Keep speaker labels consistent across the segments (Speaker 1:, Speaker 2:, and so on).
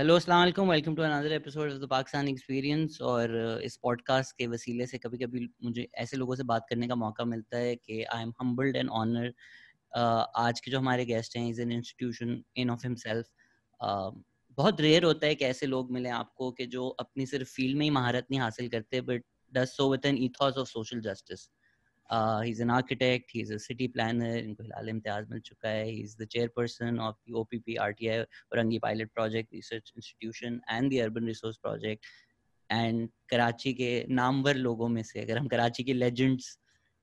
Speaker 1: Hello السلام علیکم، welcome to another episode of the Pakistan experience. اور اس پوڈ کاسٹ کے وسیلے سے کبھی کبھی مجھے ایسے لوگوں سے بات کرنے کا موقع ملتا ہے کہ I am humbled and honour. آج کے جو ہمارے گیسٹ ہیں is an institution in of ہم سیلف. بہت ریئر ہوتا ہے کہ ایسے لوگ ملیں آپ کو کہ جو اپنی صرف فیلڈ میں ہی مہارت نہیں حاصل کرتے but does so with an ethos of social justice. He's an architect, he's a city planner, ان کو ہلال امتیاز مل چکا ہے. He's the chairperson of the OPP RTI Warangi Pilot Project Research Institution and the Urban Resource Project. And Karachi کے نامور لوگوں میں سے اگر ہم کراچی کے لیجنڈس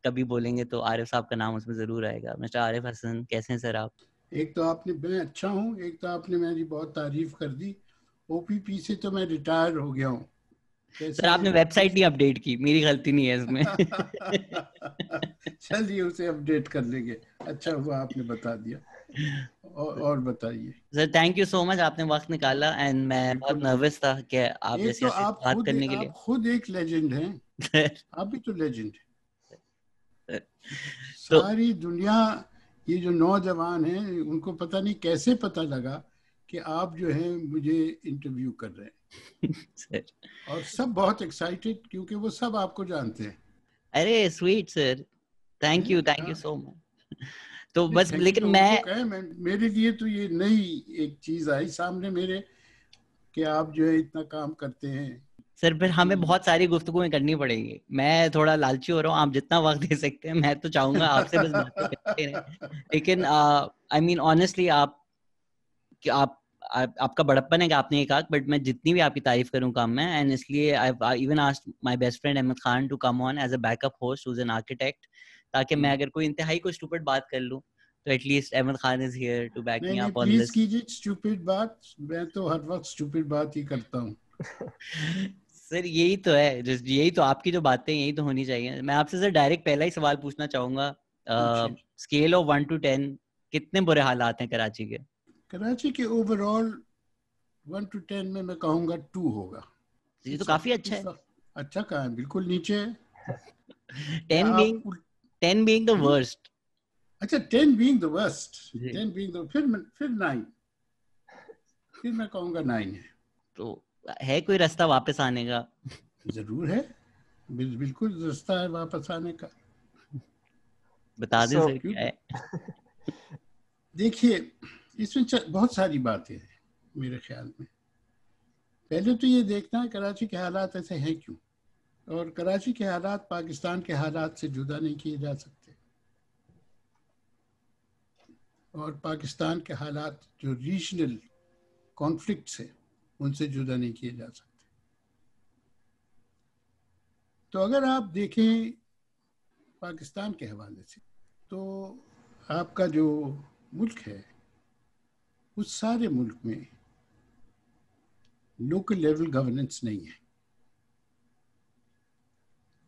Speaker 1: کبھی بولیں گے تو عارف صاحب کا نام اس میں ضرور آئے گا. مسٹر عارف حسن، کیسے ہیں سر آپ؟
Speaker 2: ایک تو آپ نے میں اچھا ہوں، ایک تو آپ نے میری بہت تعریف کر دی. او پی پی سے تو میں ریٹائر ہو گیا ہوں.
Speaker 1: سر آپ نے ویب سائٹ نہیں اپڈیٹ کی، میری غلطی نہیں ہے اس میں.
Speaker 2: چلیے اسے اپڈیٹ کر لیں گے. اچھا ہوا آپ نے بتا دیا. اور بتائیے
Speaker 1: سر. تھینک یو سو مچ، آپ نے وقت نکالا. اینڈ میں بہت نروس تھا کہ آپ
Speaker 2: ایک
Speaker 1: جیسے
Speaker 2: تو آپ
Speaker 1: بات کرنے کے لیے.
Speaker 2: آپ خود ایک لیجنڈ ہیں، آپ بھی تو لیجنڈ ہیں. ساری دنیا یہ جو نوجوان ہیں ان کو پتہ نہیں کیسے پتہ لگا کہ آپ جو ہیں مجھے انٹرویو کر رہے ہیں، اور سب بہت ایکسائٹیڈ کیونکہ وہ سب آپ کو جانتے ہیں.
Speaker 1: ارے sweet sir, thank you so much. تو بس لیکن
Speaker 2: میرے لیے تو یہ نئی ایک چیز آئی سامنے میرے کہ آپ جو ہے اتنا کام کرتے ہیں.
Speaker 1: سر پھر ہمیں بہت ساری گفتگویں کرنی پڑیں گی. میں تھوڑا لالچی ہو رہا ہوں، آپ جتنا وقت دے سکتے ہیں میں تو چاہوں گا آپ سے بس باتیں کرتے رہیں. لیکن آئی مین آنیسٹلی آپ کا بڑپن ہے کہ آپ نے یہ کہا، بٹ میں جتنی بھی آپ کی تعریف کروں کام میں، اینڈ اس لیے even asked my best friend Ahmed Khan to come on as a backup host who's an architect, تاکہ میں اگر کوئی انتہائی کوئی اسٹوپڈ بات کر لوں تو at least Ahmed Khan is here to back me up on
Speaker 2: please
Speaker 1: this.
Speaker 2: کیجیے اسٹوپڈ بات، میں تو ہر وقت اسٹوپڈ بات ہی کرتا ہوں.
Speaker 1: سر یہی تو ہے، یہی تو آپ کی جو باتیں یہی تو ہونی چاہیے. میں آپ سے سر ڈائریکٹ پہلا ہی سوال پوچھنا چاہوں گا. اسکیل آف 1 to 10 کتنے برے حالات ہیں کراچی کے؟
Speaker 2: کراچی کے اوور آل 1 to 10 میں کہوں گا 2 ہوگا.
Speaker 1: یہ تو کافی اچھا ہے.
Speaker 2: اچھا کہاں ہے، بالکل نیچے ہے.
Speaker 1: 10 being the worst.
Speaker 2: اچھا 10 being the worst، 10 being the پھر 9، پھر میں کہوں گا 9 ہے.
Speaker 1: تو ہے کوئی رستہ واپس آنے کا؟
Speaker 2: ضرور ہے، بالکل رستہ ہے واپس آنے کا.
Speaker 1: بتا دیں سر کیا ہے.
Speaker 2: دیکھیے اس میں بہت ساری باتیں ہیں میرے خیال میں. پہلے تو یہ دیکھنا ہے کراچی کے حالات ایسے ہیں کیوں، اور کراچی کے حالات پاکستان کے حالات سے جدا نہیں کیے جا سکتے، اور پاکستان کے حالات جو ریجنل کانفلکٹس ہیں ان سے جدا نہیں کیے جا سکتے. تو اگر آپ دیکھیں پاکستان کے حوالے سے تو آپ کا جو ملک ہے اس سارے ملک میں لوکل لیول گورننس نہیں ہے،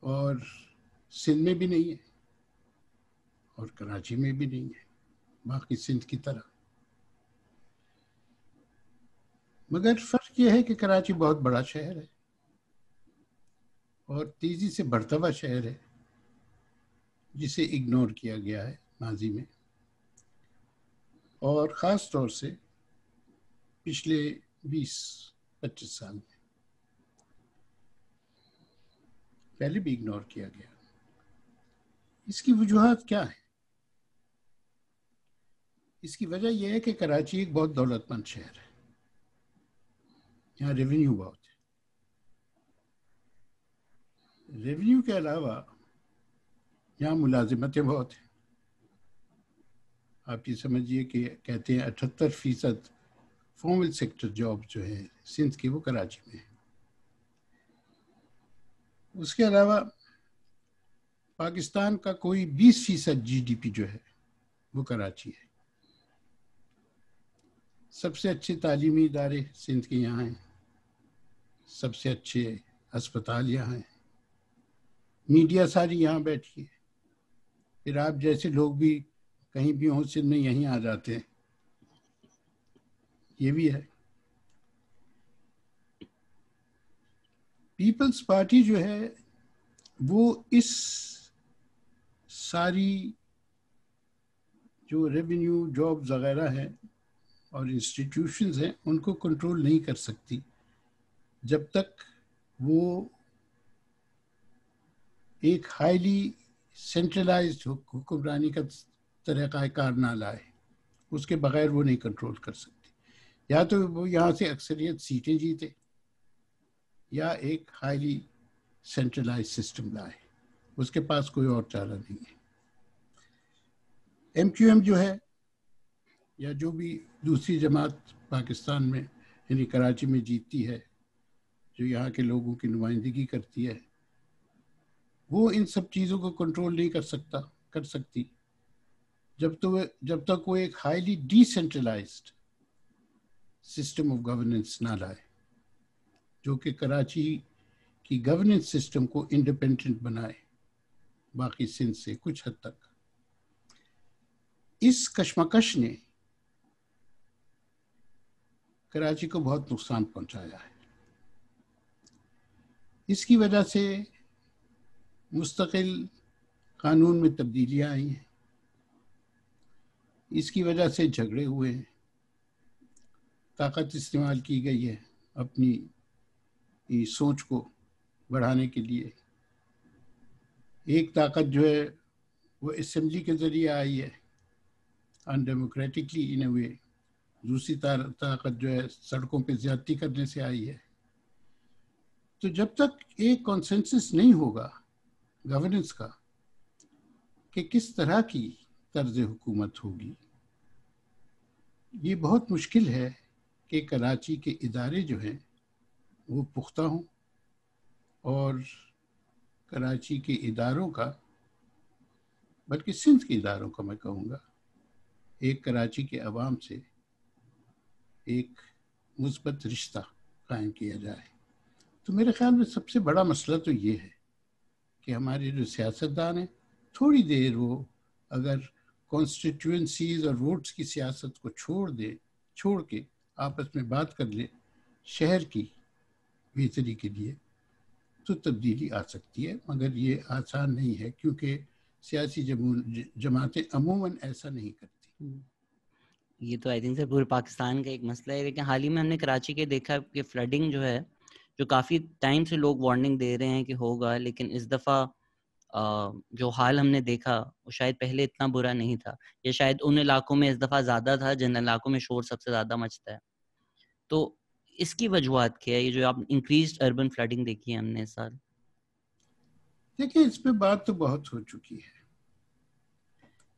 Speaker 2: اور سندھ میں بھی نہیں ہے اور کراچی میں بھی نہیں ہے، باقی سندھ کی طرح. مگر فرق یہ ہے کہ کراچی بہت بڑا شہر ہے اور تیزی سے بڑھتا ہوا شہر ہے جسے اگنور کیا گیا ہے ماضی میں، اور خاص طور سے پچھلے 20-25 سال میں پہلے بھی اگنور کیا گیا. اس کی وجوہات کیا ہیں؟ اس کی وجہ یہ ہے کہ کراچی ایک بہت دولت مند شہر ہے، یہاں ریونیو بہت ہے. ریونیو کے علاوہ یہاں ملازمتیں بہت ہیں. آپ یہ سمجھیے کہ کہتے ہیں 78% فارمل سیکٹر جاب جو ہے سندھ کے وہ کراچی میں ہے. اس کے علاوہ پاکستان کا کوئی 20% جی ڈی پی جو ہے وہ کراچی ہے. سب سے اچھے تعلیمی ادارے سندھ کے یہاں ہیں، سب سے اچھے ہسپتال یہاں ہیں، میڈیا ساری یہاں بیٹھی ہے. پھر آپ جیسے لوگ بھی کہیں بھی ہوں سندھ میں یہیں آ جاتے ہیں، یہ بھی ہے. پیپلز پارٹی جو ہے وہ اس ساری جو ریونیو جابز وغیرہ ہیں اور انسٹیٹیوشنز ہیں ان کو کنٹرول نہیں کر سکتی جب تک وہ ایک ہائیلی سینٹرلائزڈ حکمرانی کا طریقہ کار نہ لائے. اس کے بغیر وہ نہیں کنٹرول کر سکتی. یا تو وہ یہاں سے اکثریت سیٹیں جیتے یا ایک ہائیلی سینٹرلائز سسٹم لائے. اس کے پاس کوئی اور چارہ نہیں ہے. ایم کیو ایم جو ہے یا جو بھی دوسری جماعت پاکستان میں یعنی کراچی میں جیتتی ہے, جو یہاں کے لوگوں کی نمائندگی کرتی ہے, وہ ان سب چیزوں کو کنٹرول نہیں کر سکتی جب تک وہ ایک highly decentralised system of governance نہ لائے, جو کہ کراچی کی گورننس سسٹم کو انڈیپینڈنٹ بنائے باقی سندھ سے کچھ حد تک. اس کشمکش نے کراچی کو بہت نقصان پہنچایا ہے. اس کی وجہ سے مستقل قانون میں تبدیلیاں آئی ہیں, اس کی وجہ سے جھگڑے ہوئے ہیں, طاقت استعمال کی گئی ہے اپنی سوچ کو بڑھانے کے لیے. ایک طاقت جو ہے وہ اسمبلی کے ذریعے آئی ہے ان ڈیموکریٹکلی ان اے وے, دوسری طاقت جو ہے سڑکوں پہ زیادتی کرنے سے آئی ہے. تو جب تک ایک کنسنسس نہیں ہوگا گورننس کا کہ کس طرح کی طرز حکومت ہوگی, یہ بہت مشکل ہے کہ کراچی کے ادارے جو ہیں وہ پختہ ہوں, اور کراچی کے اداروں کا, بلکہ سندھ کے اداروں کا میں کہوں گا, ایک کراچی کے عوام سے ایک مثبت رشتہ قائم کیا جائے. تو میرے خیال میں سب سے بڑا مسئلہ تو یہ ہے کہ ہمارے جو سیاستدان ہیں تھوڑی دیر وہ اگر کانسٹیٹیوئنسیز اور ووٹس کی سیاست کو چھوڑ کے آپس میں بات کر لے شہر کی بہتری کے لیے, تو تبدیلی آ سکتی ہے. مگر یہ آسان نہیں ہے کیونکہ سیاسی جماعتیں عموماً ایسا نہیں کرتی.
Speaker 1: یہ تو آئی تھنک سر پورے پاکستان کا ایک مسئلہ ہے, لیکن حال ہی میں ہم نے کراچی کے دیکھا کہ فلڈنگ جو ہے, جو کافی ٹائم سے لوگ وارننگ دے رہے ہیں کہ ہوگا, لیکن اس دفعہ جو حال ہم نے دیکھا وہ شاید پہلے اتنا برا نہیں تھا, یا شاید ان علاقوں میں اس دفعہ زیادہ تھا جن علاقوں میں شور سب سے زیادہ مچتا ہے. تو اس کی وجوہات کیا ہے, یہ جو آپ انکریزڈ اربن فلڈنگ دیکھی ہے ہم نے اس سال؟
Speaker 2: دیکھیں اس پہ بات تو بہت ہو چکی ہے.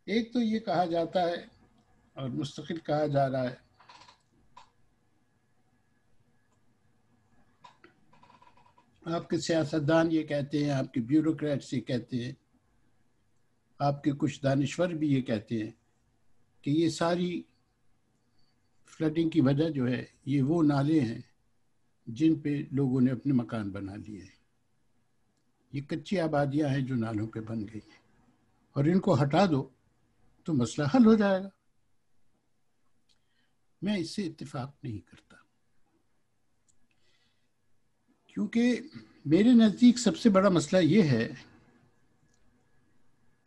Speaker 2: ایک تو یہ کہا جاتا ہے اور مستقل کہا جا رہا ہے آپ کے سیاستدان یہ کہتے ہیں, آپ کے بیوروکریٹس یہ کہتے ہیں, آپ کے کچھ دانشور بھی یہ کہتے ہیں کہ یہ ساری فلڈنگ کی وجہ جو ہے یہ وہ نالے ہیں جن پہ لوگوں نے اپنے مکان بنا لیے ہیں. یہ کچی آبادیاں ہیں جو نالوں پہ بن گئی ہیں, اور ان کو ہٹا دو تو مسئلہ حل ہو جائے گا. میں اس سے اتفاق نہیں کرتا, کیونکہ میرے نزدیک سب سے بڑا مسئلہ یہ ہے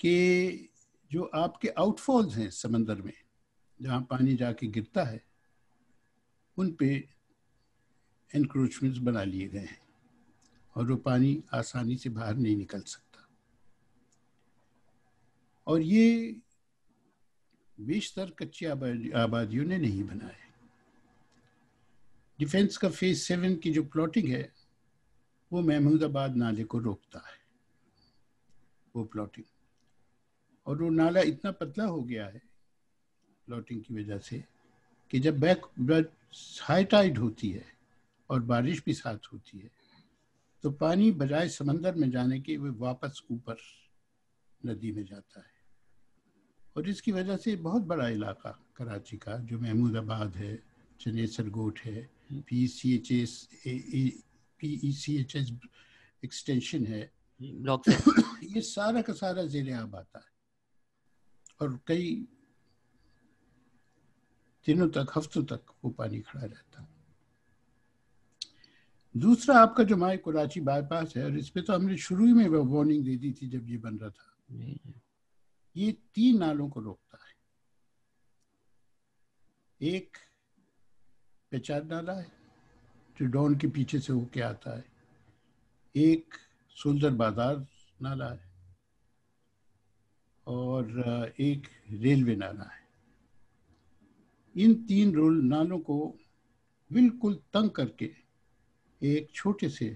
Speaker 2: کہ جو آپ کے آؤٹ فالز ہیں سمندر میں جہاں پانی جا کے گرتا ہے, ان پہ انکروچمنٹس بنا لیے گئے ہیں اور وہ پانی آسانی سے باہر نہیں نکل سکتا. اور یہ بیشتر کچی آبادیوں نے نہیں بنائے. ڈیفنس کا فیز 7 کی جو پلاٹنگ ہے وہ محمود آباد نالے کو روکتا ہے, وہ پلاٹنگ, اور وہ نالا اتنا پتلا ہو گیا ہے پلاٹنگ کی وجہ سے کہ جب ہائی ٹائیڈ ہوتی ہے اور بارش بھی ساتھ ہوتی ہے تو پانی بجائے سمندر میں جانے کے وہ واپس اوپر ندی میں جاتا ہے. اور اس کی وجہ سے بہت بڑا علاقہ کراچی کا جو محمود آباد ہے, چنیسر گوٹ ہے, پی ای سی ایچ ایس ایکسٹینشن ہے, یہ سارا کا سارا زیر آب آتا ہے اور کئی دنوں تک, ہفتوں تک وہ پانی کھڑا رہتا ہے. دوسرا آپ کا جو مائع کراچی بائی پاس ہے, اور اس پہ تو ہم نے شروع میں وارننگ دے دی تھی جب یہ بن رہا تھا, یہ 3 نالوں کو روکتا ہے. ایک پیچار نالا ہے جو ڈون کے پیچھے سے ہو کے آتا ہے، ایک سولدر بازار نالا ہے، اور ایک ریلوے نالا ہے۔ ان 3 نالوں کو بالکل تنگ کر کے ایک چھوٹے سے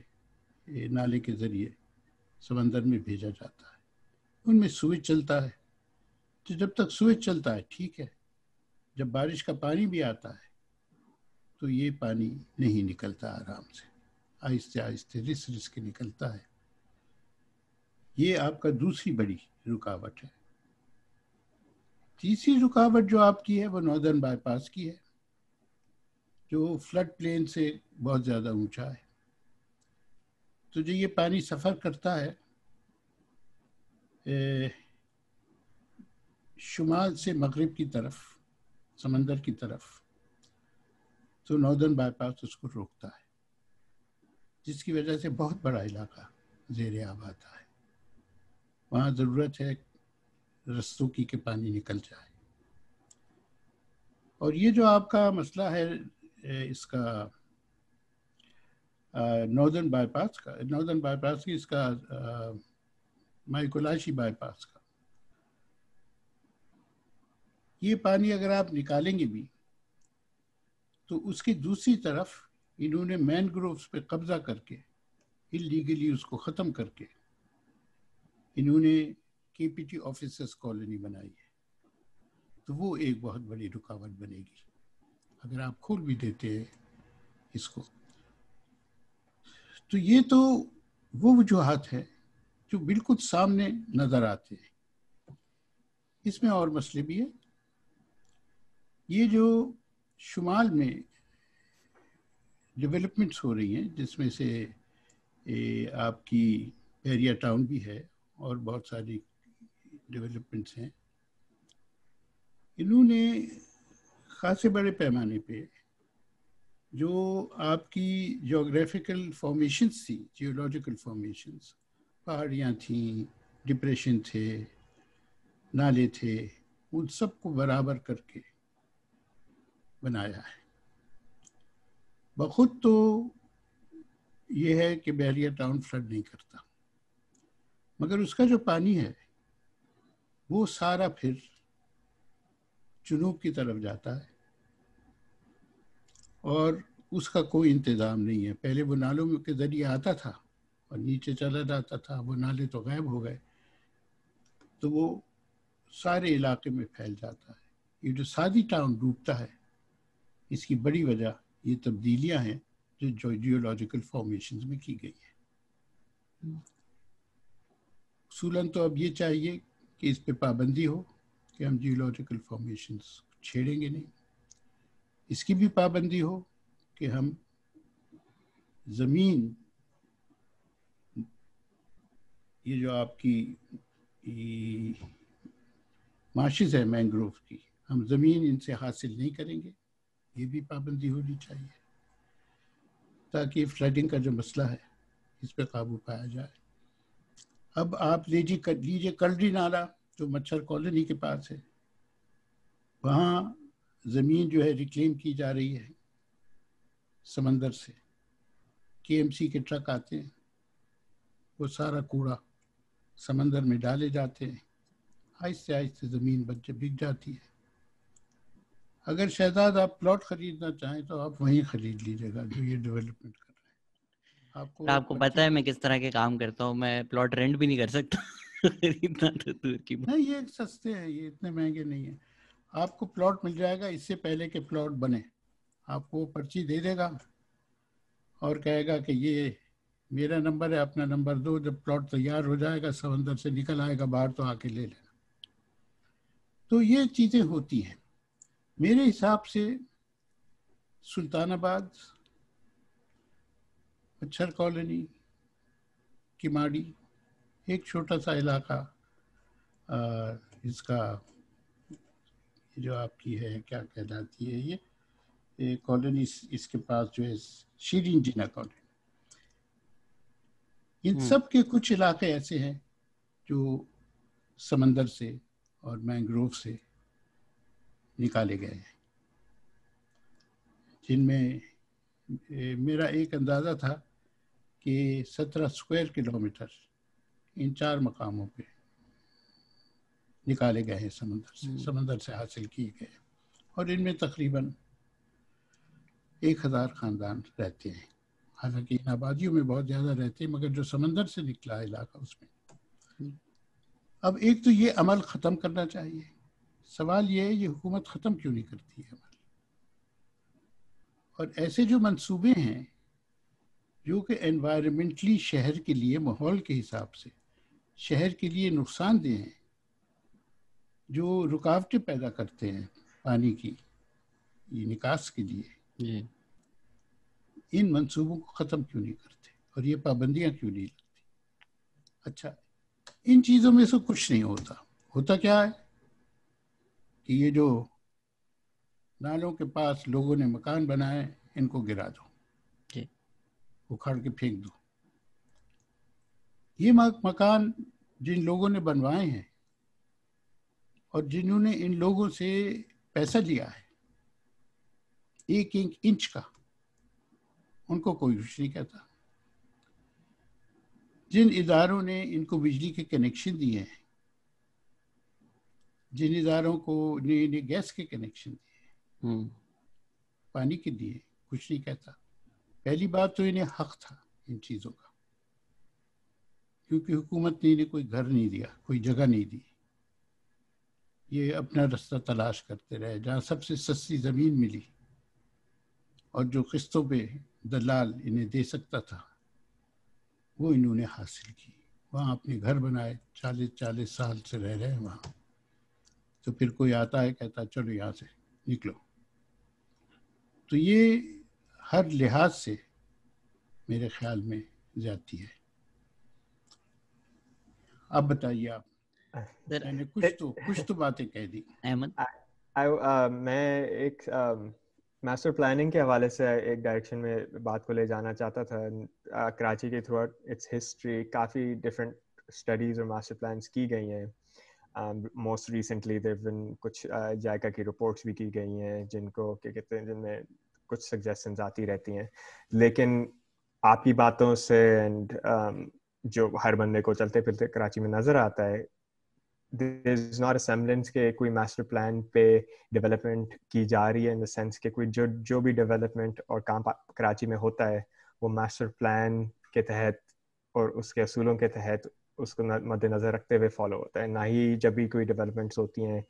Speaker 2: نالے کے ذریعے سمندر میں بھیجا جاتا ہے۔ ان میں سوئچ چلتا ہے، تو جب تک سوئچ چلتا ہے ٹھیک ہے، جب بارش کا پانی بھی آتا ہے تو یہ پانی نہیں نکلتا، آرام سے آہستہ آہستہ رس رس کے نکلتا ہے۔ یہ آپ کا دوسری بڑی رکاوٹ ہے۔ تیسری رکاوٹ جو آپ کی ہے وہ ناردرن بائی پاس کی ہے، جو فلڈ پلین سے بہت زیادہ اونچا ہے۔ تو جو یہ پانی سفر کرتا ہے شمال سے مغرب کی طرف، سمندر کی طرف، تو ناردرن بائی پاس اس کو روکتا ہے، جس کی وجہ سے بہت بڑا علاقہ زیر آب آتا ہے۔ وہاں ضرورت ہے رستوں کی کہ پانی نکل جائے۔ اور یہ جو آپ کا مسئلہ ہے اس کا ناردرن بائی پاس کی، اس کا مائیکولاشی بائی پاس کا، یہ پانی اگر آپ نکالیں گے بھی تو اس کی دوسری طرف انہوں نے مینگرووز پہ قبضہ کر کے اللیگلی اس کو ختم کر کے انہوں نے کے پی ٹی آفیسرز کالونی بنائی ہے۔ تو وہ ایک بہت بڑی رکاوٹ بنے گی اگر آپ کھول بھی دیتے ہیں اس کو۔ تو یہ تو وہ وجوہات ہے جو بالکل سامنے نظر آتے ہیں۔ اس میں اور مسئلے بھی ہیں۔ یہ جو شمال میں ڈیولپمنٹس ہو رہی ہیں، جس میں سے آپ کی پیریا ٹاؤن بھی ہے اور بہت ساری ڈیولپمنٹس ہیں، انہوں نے خاصے بڑے پیمانے پہ جو آپ کی جیوگرافیکل فارمیشنز تھی، جیولوجیکل فارمیشنز، پہاڑیاں تھیں، ڈپریشن تھے، نالے تھے، ان سب کو برابر کر کے بنایا ہے۔ بخود تو یہ ہے کہ بحریہ ٹاؤن فلڈ نہیں کرتا، مگر اس کا جو پانی ہے وہ سارا پھر جنوب کی طرف جاتا ہے، اور اس کا کوئی انتظام نہیں ہے۔ پہلے وہ نالوں کے ذریعے آتا تھا اور نیچے چلا جاتا تھا، وہ نالے تو غائب ہو گئے، تو وہ سارے علاقے میں پھیل جاتا ہے۔ یہ جو سادی ٹاؤن ڈوبتا ہے، اس کی بڑی وجہ یہ تبدیلیاں ہیں جو جیولوجیکل فارمیشنز میں کی گئی ہیں۔ اصولاً تو اب یہ چاہیے کہ اس پہ پابندی ہو کہ ہم جیولوجیکل فارمیشنز چھیڑیں گے نہیں۔ اس کی بھی پابندی ہو کہ ہم زمین، یہ جو آپ کی مارشز ہے مینگروو کی، ہم زمین ان سے حاصل نہیں کریں گے، یہ بھی پابندی ہونی چاہیے، تاکہ فلڈنگ کا جو مسئلہ ہے اس پہ قابو پایا جائے۔ اب آپ لیجیے کلڈی نالا جو مچھر کالونی کے پاس ہے، وہاں زمین جو ہے ریکلیم کی جا رہی ہے سمندر سے، کے ایم سی کے ٹرک آتے ہیں، وہ سارا کوڑا سمندر میں ڈالے جاتے ہیں، آہستہ آہستہ زمین بک جاتی ہے۔ اگر شہزاد آپ پلاٹ خریدنا چاہیں تو آپ وہیں خرید لیجیے گا جو یہ ڈیولپمنٹ کر رہے ہیں۔
Speaker 1: آپ کو پتہ ہے میں کس طرح کے کام کرتا ہوں، میں پلاٹ رینٹ بھی نہیں کر سکتا خریدنا تو دور کی بات۔
Speaker 2: نہیں، یہ سستے ہیں، یہ اتنے مہنگے نہیں ہیں۔ آپ کو پلاٹ مل جائے گا اس سے پہلے کہ پلاٹ بنے، آپ کو پرچی دے دے گا اور کہے گا کہ یہ میرا نمبر ہے، اپنا نمبر دو، جب پلاٹ تیار ہو جائے گا سمندر سے نکل آئے گا باہر تو آ کے لے لینا۔ تو یہ چیزیں ہوتی ہیں۔ میرے حساب سے سلطان آباد، مچھر کالونی، کماڑی، ایک چھوٹا سا علاقہ اس کا جو آپ کی ہے کیا کہلاتی ہے یہ کالونی، اس کے پاس جو ہے شیرین جینا کالونی، ان سب کے کچھ علاقے ایسے ہیں جو سمندر سے اور مینگروو سے نکالے گئے ہیں۔ جن میں میرا ایک اندازہ تھا کہ 17 اسکوائر کلومیٹر ان 4 مقاموں پہ نکالے گئے ہیں سمندر سے حاصل کیے گئے، اور ان میں تقریباً 1000 خاندان رہتے ہیں. حالانکہ ان آبادیوں میں بہت زیادہ رہتے ہیں، مگر جو سمندر سے نکلا علاقہ اس میں. اب ایک تو یہ عمل ختم کرنا چاہیے. سوال یہ ہے یہ حکومت ختم کیوں نہیں کرتی ہے عمل؟ اور ایسے جو منصوبے ہیں جو کہ انوائرمنٹلی شہر کے لیے، ماحول کے حساب سے شہر کے لیے نقصان دہ ہیں، جو رکاوٹیں پیدا کرتے ہیں پانی کی نکاس کے لیے، ان منصوبوں کو ختم کیوں نہیں کرتے اور یہ پابندیاں کیوں نہیں لگتی؟ اچھا، ان چیزوں میں سے کچھ نہیں ہوتا. ہوتا کیا ہے کہ یہ جو نالوں کے پاس لوگوں نے مکان بنائے ان کو گرا دو، اکھاڑ کے پھینک دو. یہ مکان جن لوگوں نے بنوائے ہیں اور جنہوں نے ان لوگوں سے پیسہ لیا ہے 1 انچ کا، ان کو کوئی کچھ نہیں کہتا. جن اداروں نے ان کو بجلی کے کنیکشن دیے ہیں، جن اداروں کو گیس کے کنیکشن دیے، پانی کے دیے، کچھ نہیں کہتا. پہلی بات تو انہیں حق تھا ان چیزوں کا، کیونکہ حکومت نے انہیں کوئی گھر نہیں دیا، کوئی جگہ نہیں دی. یہ اپنا رستہ تلاش کرتے رہے. جہاں سب سے سستی زمین ملی اور جو قسطوں پہ دلال انہیں دے سکتا تھا وہ انہوں نے حاصل کی. وہاں اپنے گھر بنائے، 40 سال سے رہ رہے ہیں وہاں. تو پھر کوئی آتا ہے کہتا چلو یہاں سے نکلو. تو یہ ہر لحاظ سے میرے خیال میں زیادتی ہے. اب بتائیے آپ. میں نے کچھ تو باتیں کہہ دی.
Speaker 1: احمد،
Speaker 3: میں ایک ماسٹر پلاننگ کے حوالے سے ایک ڈائریکشن میں بات کو لے جانا چاہتا تھا. کراچی کے تھرو آؤٹ اٹس ہسٹری کافی ڈفرینٹ اسٹڈیز اور ماسٹر پلانس کی گئی ہیں. موسٹ ریسنٹلی دیر بن کچھ جائکا کی رپورٹس بھی کی گئی ہیں جن کو کیا کہتے ہیں، جن میں کچھ سجیشنز آتی رہتی ہیں. لیکن آپ کی باتوں سے اینڈ جو ہر بندے کو چلتے پھرتے کراچی میں نظر آتا ہے، there is not a semblance کہ کوئی ماسٹر پلان پہ ڈیولپمنٹ کی جا رہی ہے، ان دا سینس کہ کوئی جو بھی ڈیولپمنٹ اور کام کراچی میں ہوتا ہے وہ ماسٹر پلان کے تحت اور اس کے اصولوں کے تحت اس کو مد نظر رکھتے ہوئے فالو ہوتا ہے. نہ ہی جب بھی کوئی ڈیولپمنٹس ہوتی ہیں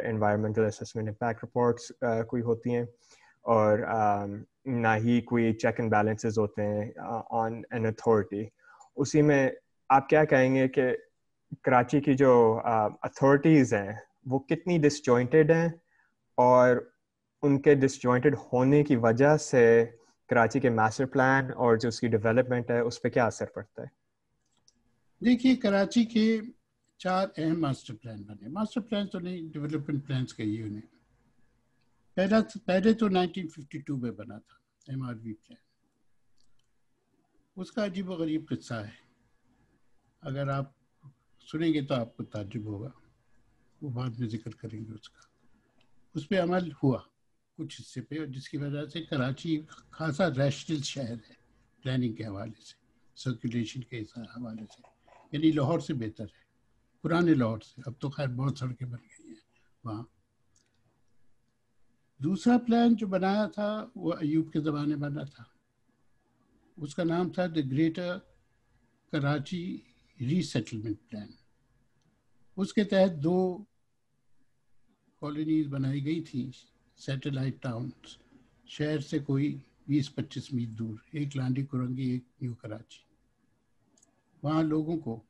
Speaker 3: انوائرمنٹل اسسمنٹ امپیکٹ رپورٹس کوئی ہوتی ہیں، اور نہ ہی کوئی چیک اینڈ بیلنسز ہوتے ہیں آن این اتھارٹی. اسی میں آپ کیا کہیں گے کہ کراچی کی جو اتھارٹیز ہیں وہ کتنی ڈس جوائنٹڈ ہیں، اور ان کے ڈس جوائنٹڈ ہونے کی وجہ سے کراچی کے ماسٹر پلان اور جو اس کی ڈیولپمنٹ ہے اس پہ کیا اثر پڑتا ہے؟
Speaker 2: دیکھیے، کراچی کے 4 اہم ماسٹر پلان بنے. ماسٹر پلان تو نہیں، ڈیولپمنٹ پلانس کہیے انہیں. پہلے تو 1952 میں بنا تھا MRV پلان. اس کا عجیب و غریب قصہ ہے. اگر آپ سنیں گے تو آپ کو تعجب ہوگا، وہ بعد میں ذکر کریں گے اس کا. اس پہ عمل ہوا کچھ حصے پہ، جس کی وجہ سے کراچی خاصا ریشنل شہر ہے پلاننگ کے حوالے سے، سرکولیشن کے حوالے سے. یعنی لاہور سے بہتر ہے، پرانے لاہور سے. اب تو خیر بہت سڑکیں بن گئی ہیں وہاں. دوسرا پلان جو بنایا تھا وہ ایوب کے زمانے بنا تھا. اس کا نام تھا the greater Karachi resettlement plan. اس کے تحت 2 کالونیز بنائی گئی تھیں، سیٹلائٹ ٹاؤنز، شہر سے کوئی 20-25 میل دور. ایک لانڈی کرنگی، ایک نیو کراچی. وہاں لوگوں کو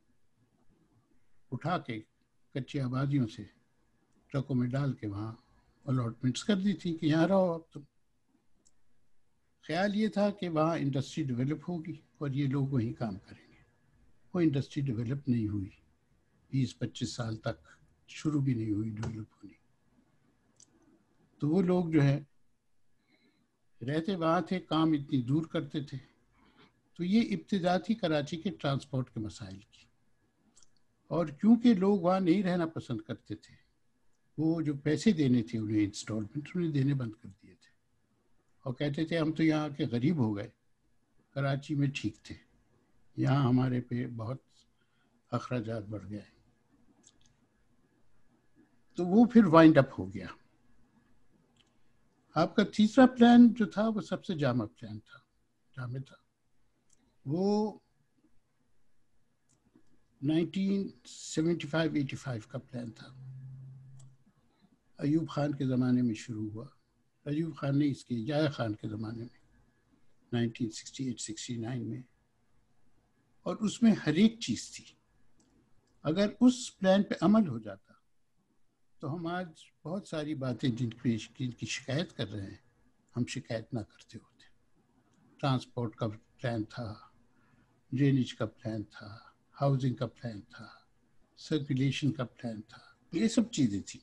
Speaker 2: اٹھا کے کچی آبادیوں سے ٹرکوں میں ڈال کے وہاں الاٹمنٹس کر دی تھی کہ یہاں رہو اب تم. خیال یہ تھا کہ وہاں انڈسٹری ڈیولپ ہوگی اور یہ لوگ وہیں کام کریں گے. وہ انڈسٹری ڈیولپ نہیں ہوئی، 20-25 سال تک شروع بھی نہیں ہوئی ڈیولپ ہونی. تو وہ لوگ جو ہے رہتے وہاں تھے، کام اتنی دور کرتے تھے. تو یہ ابتدا تھی کراچی کے ٹرانسپورٹ کے مسائل کی. اور کیونکہ لوگ وہاں نہیں رہنا پسند کرتے تھے، وہ جو پیسے دینے تھے انہیں انسٹالمنٹ، انہیں دینے بند کر دیے تھے. اور کہتے تھے ہم تو یہاں کے غریب ہو گئے, کراچی میں ٹھیک تھے, یہاں ہمارے پہ بہت اخراجات بڑھ گئے. تو وہ پھر وائنڈ اپ ہو گیا. آپ کا تیسرا پلان جو تھا وہ سب سے جامع پلان تھا, وہ 1975-85 کا پلان تھا. ایوب خان کے زمانے میں شروع ہوا. ایوب خان نے اس کے یحییٰ خان کے زمانے میں 1968-69 میں, اور اس میں ہر ایک چیز تھی. اگر اس پلان پہ عمل ہو جاتا تو ہم آج بہت ساری باتیں جن کی شکایت کر رہے ہیں, ہم شکایت نہ کرتے ہوتے. ٹرانسپورٹ کا پلان تھا, ڈرینیج کا پلان تھا, ہاؤسنگ کا پلان تھا, سرکولیشن کا پلان تھا, یہ سب چیزیں تھیں.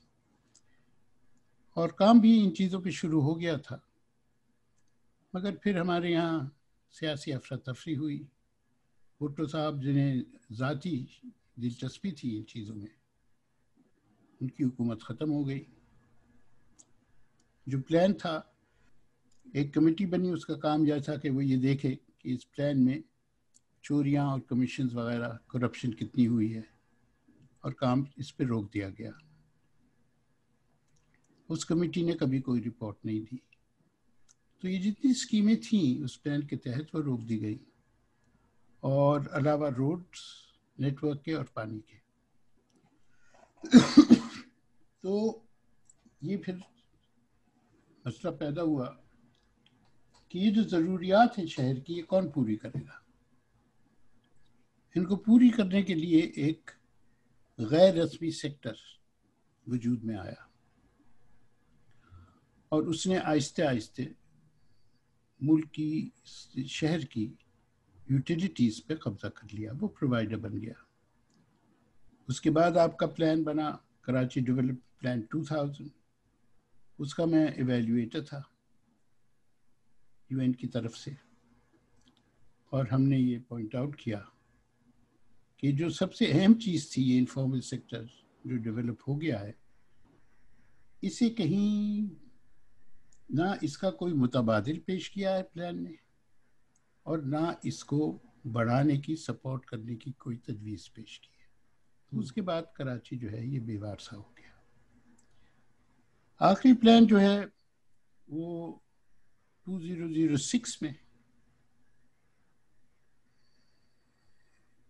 Speaker 2: اور کام بھی ان چیزوں پہ شروع ہو گیا تھا. مگر پھر ہمارے یہاں سیاسی افراتفری ہوئی. بھٹو صاحب جنہیں ذاتی دلچسپی تھی ان چیزوں میں, ان کی حکومت ختم ہو گئی. جو پلان تھا, ایک کمیٹی بنی, اس کا کام یہ تھا کہ وہ یہ دیکھے کہ اس پلان میں چوریاں اور کمیشنز وغیرہ کرپشن کتنی ہوئی ہے, اور کام اس پہ روک دیا گیا. اس کمیٹی نے کبھی کوئی رپورٹ نہیں دی. تو یہ جتنی اسکیمیں تھیں اس پلان کے تحت وہ روک دی گئی, اور علاوہ روڈز نیٹ ورک کے اور پانی کے. تو یہ پھر مسئلہ پیدا ہوا کہ یہ جو ضروریات ہیں شہر کی, یہ کون پوری کرے گا. ان کو پوری کرنے کے لیے ایک غیر رسمی سیکٹر وجود میں آیا, اور اس نے آہستہ آہستہ ملک کی, شہر کی یوٹیلیٹیز پہ قبضہ کر لیا. وہ پرووائڈر بن گیا. اس کے بعد آپ کا پلان بنا کراچی ڈیولپ پلان 2000. اس کا میں ایویلیویٹر تھا UN کی طرف سے, اور ہم نے یہ پوائنٹ آؤٹ کیا کہ جو سب سے اہم چیز تھی, یہ انفارمل سیکٹر جو ڈیولپ ہو گیا ہے, اسے کہیں نہ اس کا کوئی متبادل پیش کیا ہے پلان نے, اور نہ اس کو بڑھانے کی, سپورٹ کرنے کی کوئی تجویز پیش کی ہے. تو اس کے بعد کراچی جو ہے یہ بے وارثہ ہو گیا. آخری پلان جو ہے وہ 2006 میں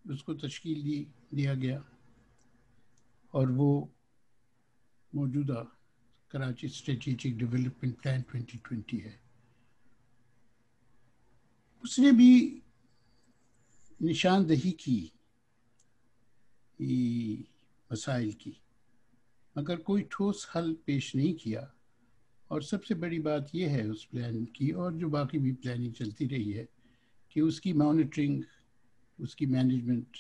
Speaker 2: اس کو تشکیل دیا گیا, اور وہ موجودہ کراچی اسٹریٹجک ڈیولپمنٹ پلان 2020 ہے. اس نے بھی نشاندہی کی مسائل کی, مگر کوئی ٹھوس حل پیش نہیں کیا. اور سب سے بڑی بات یہ ہے اس پلان کی, اور جو باقی بھی پلاننگ چلتی رہی ہے, کہ اس کی مانیٹرنگ, اس کی مینجمنٹ,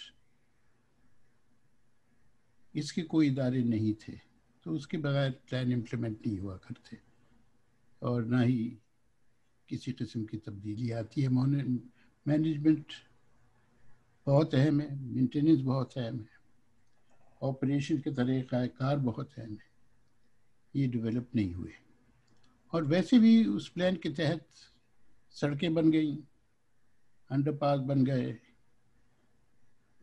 Speaker 2: اس کے کوئی ادارے نہیں تھے. تو اس کے بغیر پلان امپلیمنٹ نہیں ہوا کرتے, اور نہ ہی کسی قسم کی تبدیلی آتی ہے. مینجمنٹ بہت اہم ہے, مینٹیننس بہت اہم ہے, آپریشن کے طریقہ کار بہت اہم ہے. یہ ڈیولپ نہیں ہوئے. اور ویسے بھی اس پلان کے تحت سڑکیں بن گئیں, انڈر پاس بن گئے,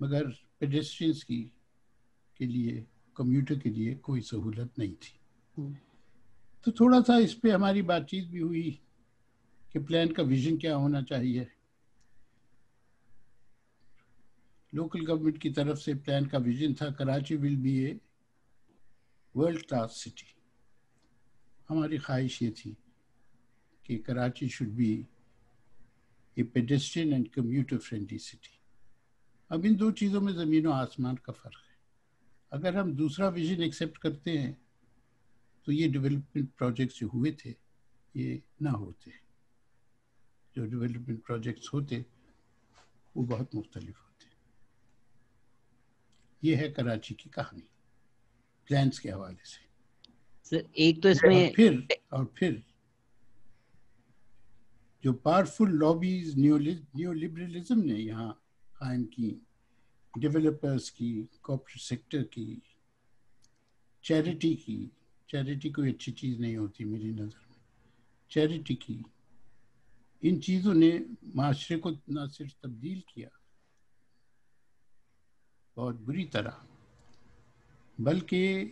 Speaker 2: مگر پیڈسٹرینز کے لیے, کمیوٹر کے لیے کوئی سہولت نہیں تھی. تو تھوڑا سا اس پہ ہماری بات چیت بھی ہوئی کہ پلان کا ویژن کیا ہونا چاہیے. لوکل گورنمنٹ کی طرف سے پلان کا ویژن تھا Karachi will be a world class city. ہماری خواہش یہ تھی کہ Karachi should be a pedestrian and commuter friendly city. اب ان دو چیزوں میں زمین و آسمان کا فرق ہے. اگر ہم دوسرا ویژن ایکسیپٹ کرتے ہیں تو یہ ڈیولپمنٹ پروجیکٹس جو ہوئے تھے یہ نہ ہوتے. جو ڈیولپمنٹ پروجیکٹس ہوتے وہ بہت مختلف ہوتے. یہ ہے کراچی کی کہانی پلانس کے حوالے سے.
Speaker 1: سر ایک تو اس میں
Speaker 2: اور پھر جو پاورفل لابیز نیو لبرلزم نے یہاں قائم کی, ڈیولپرز کی, کارپوریٹ سیکٹر کی, چیریٹی کی. چیریٹی کوئی اچھی چیز نہیں ہوتی میری نظر میں. چیریٹی کی, ان چیزوں نے معاشرے کو نہ صرف تبدیل کیا بہت بری طرح، بلکہ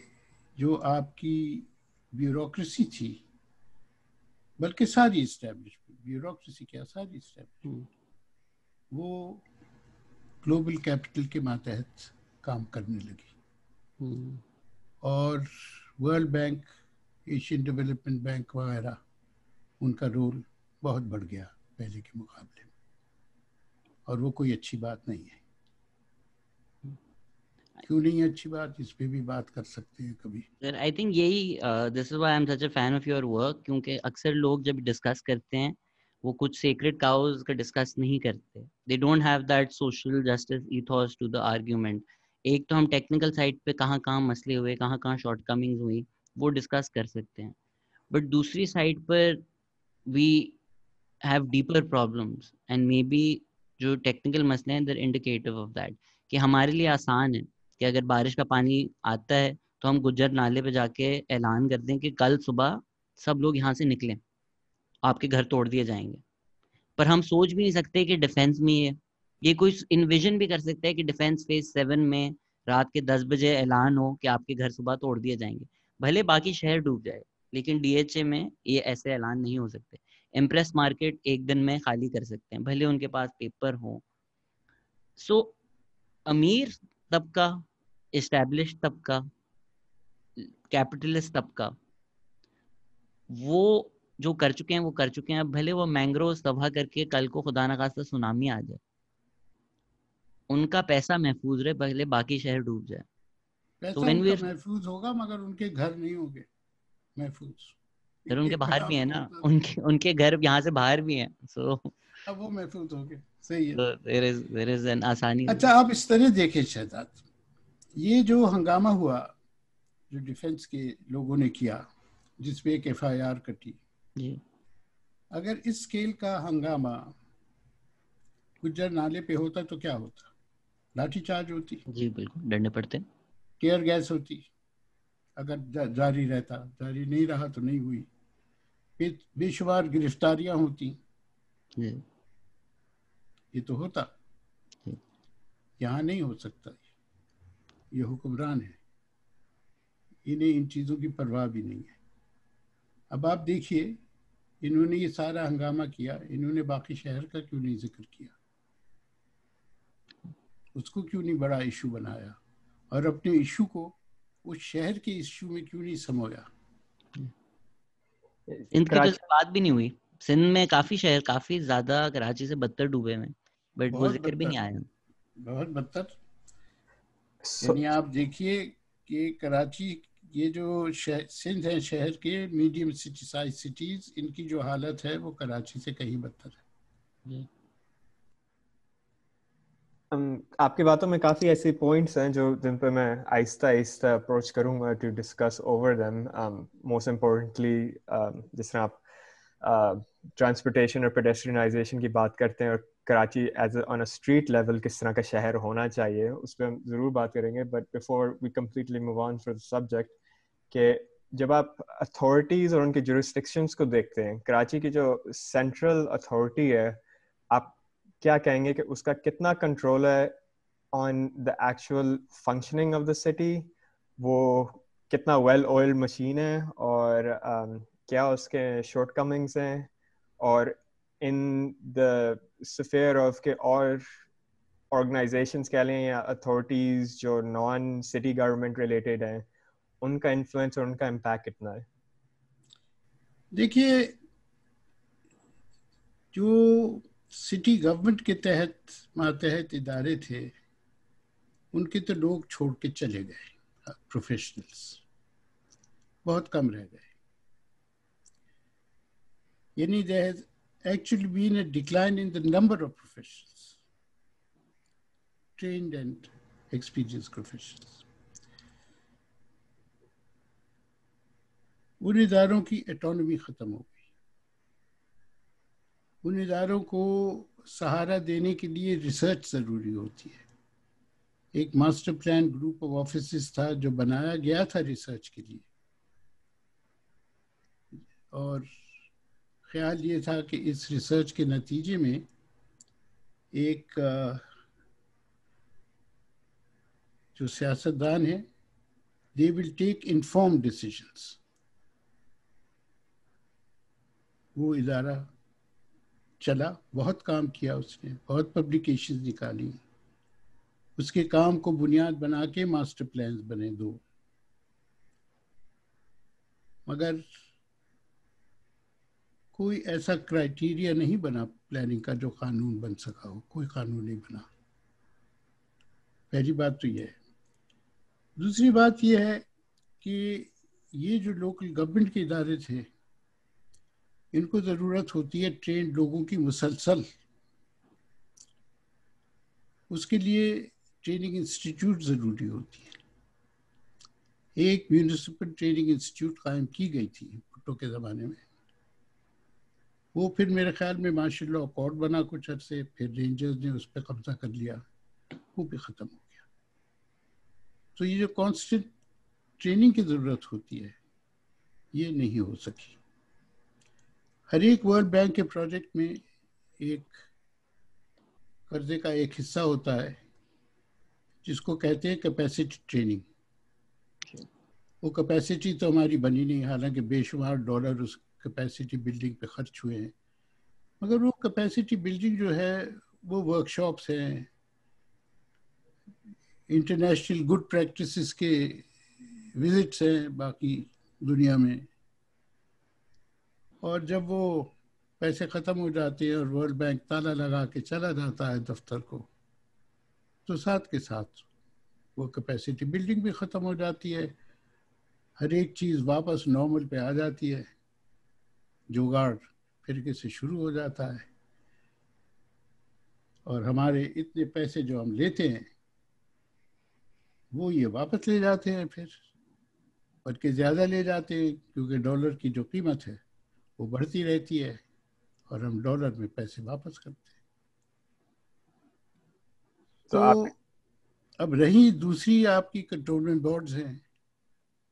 Speaker 2: جو آپ کی بیوروکریسی تھی، بلکہ ساری اسٹیبلشمنٹ، بیوروکریسی کیا ساری اسٹیبلشمنٹ، وہ گلوبل کیپٹل کے ماتحت کام کرنے لگی، اور world bank, Asian development bank وغیرہ، ان کا رول بہت بڑھ گیا پہلے کے مقابلے میں، اور وہ کوئی اچھی بات نہیں ہے۔ کیوں نہیں اچھی بات، اس پہ بھی بات کر سکتے ہیں کبھی۔
Speaker 1: آئی تھنک یہی this is why I am such a fan of your work, کیونکہ اکثر لوگ جب ڈسکس کرتے ہیں وہ کچھ سیکرٹ کاؤز کا ڈسکس نہیں کرتے. They don't have that social justice ethos to the argument. ایک تو ہم ٹیکنیکل سائڈ پہ کہاں کہاں مسئلے ہوئے، کہاں کہاں شارٹ کمنگز ہوئی، وہ ڈسکس کر سکتے ہیں، بٹ دوسری سائڈ پر we have deeper problems and maybe جو ٹیکنیکل مسئلے ہیں دیر انڈیکیٹو آف دیٹ، کہ ہمارے لیے آسان ہے کہ اگر بارش کا پانی آتا ہے تو ہم گجر نالے پہ جا کے اعلان کر دیں کہ کل صبح سب لوگ یہاں سے نکلیں، آپ کے گھر توڑ دیے جائیں گے. پر ہم سوچ بھی نہیں سکتے کہ ڈیفینس میں یہ کوئی انویژن بھی کر سکتا ہے کہ ڈیفینس فیز 7 میں رات کے 10 بجے اعلان ہو کہ آپ کے گھر صبح توڑ دیے جائیں گے، بھلے باقی شہر ڈوب جائے، لیکن ڈی ایچ اے میں یہ ایسے اعلان نہیں ہو سکتے. امپریس مارکیٹ ایک دن میں خالی کر سکتے ہیں بھلے ان کے پاس پیپر ہوں. سو امیر طبقہ، اسٹیبلش طبقہ، کیپٹلسٹ طبقہ، وہ جو کر چکے ہیں وہ کر چکے ہیں. اب بھلے وہ مینگروز تباہ کر کے کل کو خدا نخواستہ سونامی آ جائے، ان کا پیسہ محفوظ رہے بھلے باقی شہر ڈوب جائے.
Speaker 2: پیسہ ان کا محفوظ ہوگا مگر ان کے گھر نہیں ہوں گے محفوظ.
Speaker 1: پھر ان کے باہر بھی ہیں نا، ان کے گھر یہاں سے باہر بھی ہیں، سو
Speaker 2: اب وہ محفوظ ہو گئے. صحیح
Speaker 1: ہے. there is an آسانی.
Speaker 2: اچھا آپ اس طرح دیکھیں شہزاد، یہ جو ہنگامہ ہوا جو ڈیفنس کے لوگوں نے کیا، جس پہ ایک ایف آئی آر کٹی،
Speaker 1: جی
Speaker 2: اگر اس اسکیل کا ہنگامہ گجر نالے پہ ہوتا تو کیا ہوتا؟ لاٹھی چارج ہوتی،
Speaker 1: جی بالکل ڈرنے پڑتے،
Speaker 2: ٹیئر گیس ہوتی، اگر جاری رہتا. جاری نہیں رہا تو نہیں ہوئی. بے شمار گرفتاریاں ہوتی. یہ تو ہوتا، یہاں نہیں ہو سکتا. یہ حکمران ہے، انہیں ان چیزوں کی پرواہ بھی نہیں ہے. اب آپ دیکھیے، انہوں نے یہ سارا ہنگامہ کیا، انہوں نے باقی شہر کا کیوں نہیں ذکر کیا؟ اس کو کیوں نہیں بڑا ایشو بنایا، اور اپنے ایشو کو اس شہر کے ایشو میں کیوں نہیں سمویا؟
Speaker 1: سندھ کی تو بات بھی نہیں ہوئی. سندھ میں کافی شہر کافی زیادہ کراچی سے بدتر ڈوبے میں، بٹ وہ ذکر بھی نہیں آیا. بہت
Speaker 2: بدتر. یعنی آپ دیکھیے کہ کراچی، یہ جو سندھ ہے شہر کے میڈیم سٹی سائز سٹیز، ان کی جو حالت ہے وہ کراچی سے کہیں بدتر ہے.
Speaker 3: آپ کی باتوں میں کافی ایسی پوائنٹس ہیں جو جن پہ میں آہستہ آہستہ اپروچ کروں گا to discuss over them. Most importantly جس طرح آپ ٹرانسپورٹیشن اور پیڈسٹرینائزیشن کی بات کرتے ہیں، اور Karachi as a on a straight level کس طرح کا شہر ہونا چاہیے، اس پہ ہم ضرور بات کریں گے. But before we completely move on for the subject, کہ جب آپ اتھارٹیز اور ان کے جورسڈکشنس کو دیکھتے ہیں، کراچی کی جو سینٹرل اتھارٹی ہے، آپ کیا کہیں گے کہ اس کا کتنا کنٹرول ہے on the actual functioning of the city? وہ کتنا ویل آئلڈ مشین ہے، اور کیا اس کے شارٹ کمنگس ہیں؟ اور ان دا سفیئر آف کے اور آرگنائزیشنس کہہ لیں یا اتھارٹیز جو نان سٹی گورنمنٹ ریلیٹڈ ہیں، ان کا انفلوئنس اور ان کا امپیکٹ کتنا ہے؟
Speaker 2: دیکھیے، جو سٹی گورنمنٹ کے تحت ماتحت ادارے تھے، ان کے تو لوگ چھوڑ کے چلے گئے، پروفیشنلز بہت کم رہ گئے. یعنی there has actually been a decline in the number of professionals, trained and experienced professionals. ان اداروں کی اٹانومی ختم ہو گئی. ان اداروں کو سہارا دینے کے لیے ریسرچ ضروری ہوتی ہے. ایک master plan group of offices تھا جو بنایا گیا تھا ریسرچ کے لیے، اور خیال یہ تھا کہ اس ریسرچ کے نتیجے میں ایک جو سیاستدان ہیں they will take informed decisions. وہ ادارہ چلا, بہت کام کیا اس نے, بہت پبلیکیشنز نکالی, اس کے کام کو بنیاد بنا کے ماسٹر پلانز بنے 2, مگر کوئی ایسا کرائیٹیریا نہیں بنا پلاننگ کا جو قانون بن سکا ہو, کوئی قانون نہیں بنا. پہلی بات تو یہ ہے. دوسری بات یہ ہے کہ یہ جو لوکل گورنمنٹ کے ادارے تھے, ان کو ضرورت ہوتی ہے ٹرینڈ لوگوں کی مسلسل. اس کے لیے ٹریننگ انسٹیٹیوٹ ضروری ہوتی ہے. ایک میونسپل ٹریننگ انسٹیٹیوٹ قائم کی گئی تھی بھٹو کے زمانے میں. وہ پھر میرے خیال میں ماشاء اللہ کورٹ بنا کچھ عرصے, پھر رینجرز نے اس پہ قبضہ کر لیا, وہ بھی ختم ہو گیا. تو یہ جو کانسٹنٹ ٹریننگ کی ضرورت ہوتی ہے یہ نہیں ہو سکی. ہر ایک ورلڈ بینک کے پروجیکٹ میں ایک قرضے کا ایک حصہ ہوتا ہے جس کو کہتے ہیں کیپیسٹی ٹریننگ. وہ کیپیسٹی تو ہماری بنی نہیں, حالانکہ بے شمار ڈالر اس کیپیسٹی بلڈنگ پہ خرچ ہوئے ہیں, مگر وہ کیپیسٹی بلڈنگ جو ہے وہ ورکشاپس ہیں, انٹرنیشنل گڈ پریکٹسز کے وزٹس ہیں باقی دنیا میں. اور جب وہ پیسے ختم ہو جاتے ہیں اور ورلڈ بینک تالا لگا کے چلا جاتا ہے دفتر کو, تو ساتھ کے ساتھ وہ کیپیسٹی بلڈنگ بھی ختم ہو جاتی ہے. ہر ایک چیز واپس نارمل پہ آ جاتی ہے, جگاڑ پھر سے شروع ہو جاتا ہے. اور ہمارے اتنے پیسے جو ہم لیتے ہیں وہ یہ واپس لے جاتے ہیں, پھر بلکہ زیادہ لے جاتے ہیں, کیونکہ ڈالر کی جو قیمت ہے وہ بڑھتی رہتی ہے اور ہم ڈالر میں پیسے واپس کرتے ہیں. تو اب رہی دوسری آپ کی کنٹرولمنٹ بورڈز ہیں,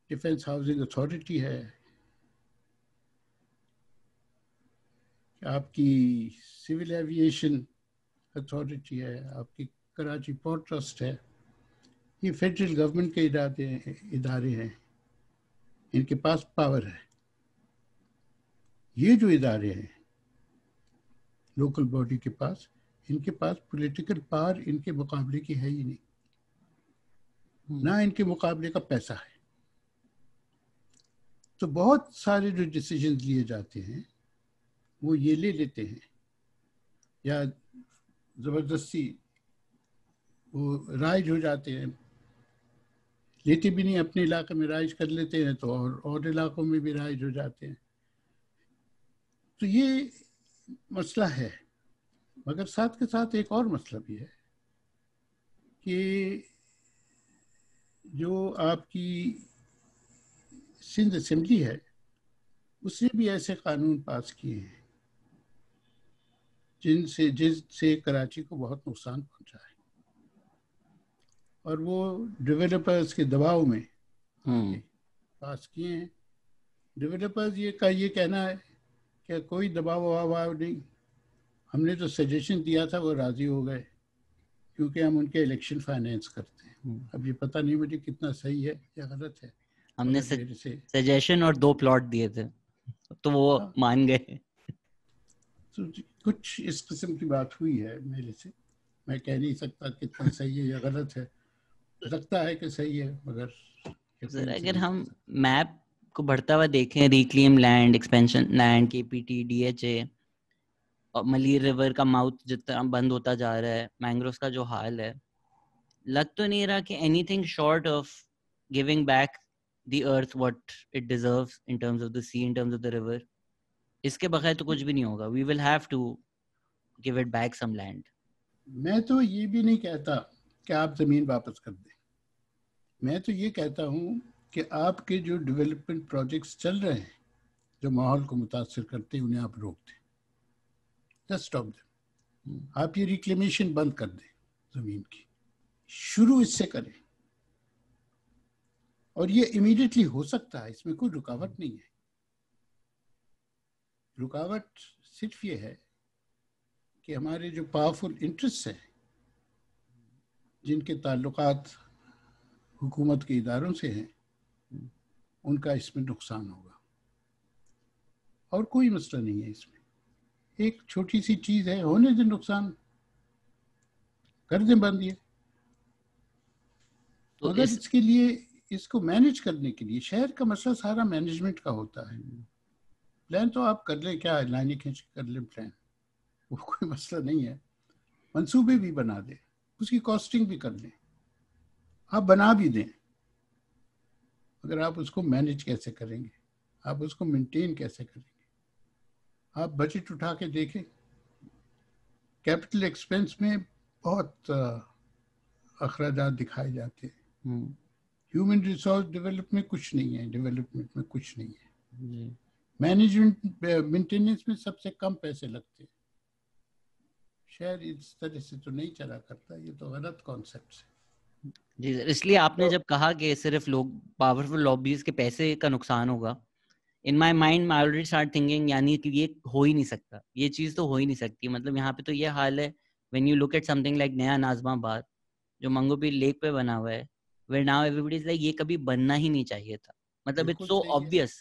Speaker 2: ڈیفنس ہاؤسنگ اتھارٹی ہے, آپ کی سول ایویشن اتھارٹی ہے, آپ کی کراچی پورٹ ٹرسٹ ہے. یہ فیڈرل گورنمنٹ کے ادارے ہیں, ان کے پاس پاور ہے. یہ جو ادارے ہیں لوکل باڈی کے پاس, ان کے پاس پولیٹیکل پاور ان کے مقابلے کی ہے ہی نہیں, نہ ان کے مقابلے کا پیسہ ہے. تو بہت سارے جو ڈیسیجنز لیے جاتے ہیں وہ یہ لے لیتے ہیں, یا زبردستی وہ رائج ہو جاتے ہیں, لیتے بھی نہیں, اپنے علاقے میں رائج کر لیتے ہیں تو اور علاقوں میں بھی رائج ہو جاتے ہیں. تو یہ مسئلہ ہے. مگر ساتھ کے ساتھ ایک اور مسئلہ بھی ہے کہ جو آپ کی سندھ اسمبلی ہے اس نے بھی ایسے قانون پاس کیے ہیں جن سے کراچی کو بہت نقصان پہنچا ہے, اور وہ ڈیولپرز کے دباؤ میں پاس کیے ہیں. ڈیولپرز یہ کہنا ہے کہ کوئی دباؤ نہیں, ہم نے تو سجیشن دیا تھا وہ راضی ہو گئے کیونکہ ہم ان کے الیکشن فائنینس کرتے ہیں. اب یہ پتہ نہیں مجھے کتنا صحیح ہے یا غلط ہے.
Speaker 1: ہم نے سجیشن اور 2 پلاٹ دیے تھے تو وہ مان گئے.
Speaker 2: تو کچھ اس قسم کی بات ہوئی ہے میرے سے, میں کہہ نہیں سکتا کتنا صحیح ہے یا غلط ہے, لگتا ہے کہ صحیح ہے مگر.
Speaker 1: سر اگر ہم میپ کو بڑھتا ہوا دیکھیں, reclaim land, expansion land, K P T, D H A, اور ملیر ریور کا ماؤتھ جتنا بند ہوتا جا رہا ہے, مینگروز کا جو حال ہے, لگ تو نہیں رہا کہ anything short of giving back the earth what it deserves in terms of the sea, in terms of the river, اس کے بغیر تو کچھ بھی نہیں ہوگا. We will have to give it back some land. میں
Speaker 2: تو یہ بھی نہیں کہتا کہ آپ زمین واپس کر دیں, میں تو یہ کہتا ہوں کہ آپ کے جو ڈیولپمنٹ پروجیکٹس چل رہے ہیں جو ماحول کو متاثر کرتے ہیں انہیں آپ روک دیں, جسٹ اسٹاپ دیں. آپ یہ ریکلیمیشن بند کر دیں زمین کی, شروع اس سے کریں, اور یہ امیڈیٹلی ہو سکتا ہے, اس میں کوئی رکاوٹ نہیں ہے. رکاوٹ صرف یہ ہے کہ ہمارے جو پاورفل انٹرسٹ ہیں جن کے تعلقات حکومت کے اداروں سے ہیں ان کا اس میں نقصان ہوگا، اور کوئی مسئلہ نہیں ہے اس میں. ایک چھوٹی سی چیز ہے، ہونے دے نقصان، کر دیں بند یہ. مگر اس کے لیے، اس کو مینج کرنے کے لیے شہر کا مسئلہ سارا مینجمنٹ کا ہوتا ہے. پلان تو آپ کر لیں، کیا لائنیں کھینچ کر لیں پلان، وہ کوئی مسئلہ نہیں ہے. منصوبے بھی بنا دیں، اس کی کاسٹنگ بھی کر لیں، آپ بنا بھی دیں، اگر آپ اس کو مینج کیسے کریں گے، آپ اس کو مینٹین کیسے کریں گے. آپ بجٹ اٹھا کے دیکھیں، کیپٹل ایکسپینس میں بہت اخراجات دکھائے جاتے ہیں. ہیومن ریسورس ڈیولپمنٹ میں کچھ نہیں ہے، ڈیولپمنٹ میں کچھ نہیں ہے. مینجمنٹ مینٹیننس میں سب سے کم پیسے لگتے ہیں. شہر اس طرح سے تو نہیں چلا کرتا، یہ تو غلط کانسیپٹ ہے.
Speaker 1: جی سر، اس لیے آپ نے جب کہا کہ صرف لوگ پاورفل لابیز کے پیسے کا نقصان ہوگا، ان مائی مائنڈ میں آلریڈی اسٹارٹ تھنکنگ، یعنی کہ یہ ہو ہی نہیں سکتا، یہ چیز تو ہو ہی نہیں سکتی. مطلب یہاں پہ تو یہ حال ہے، when you look at something like Naya ناظم آباد جو منگو پیر لیک پہ بنا ہوا ہے، where now everybody is like یہ کبھی بننا ہی نہیں چاہیے تھا. مطلب اٹس سو آبویس.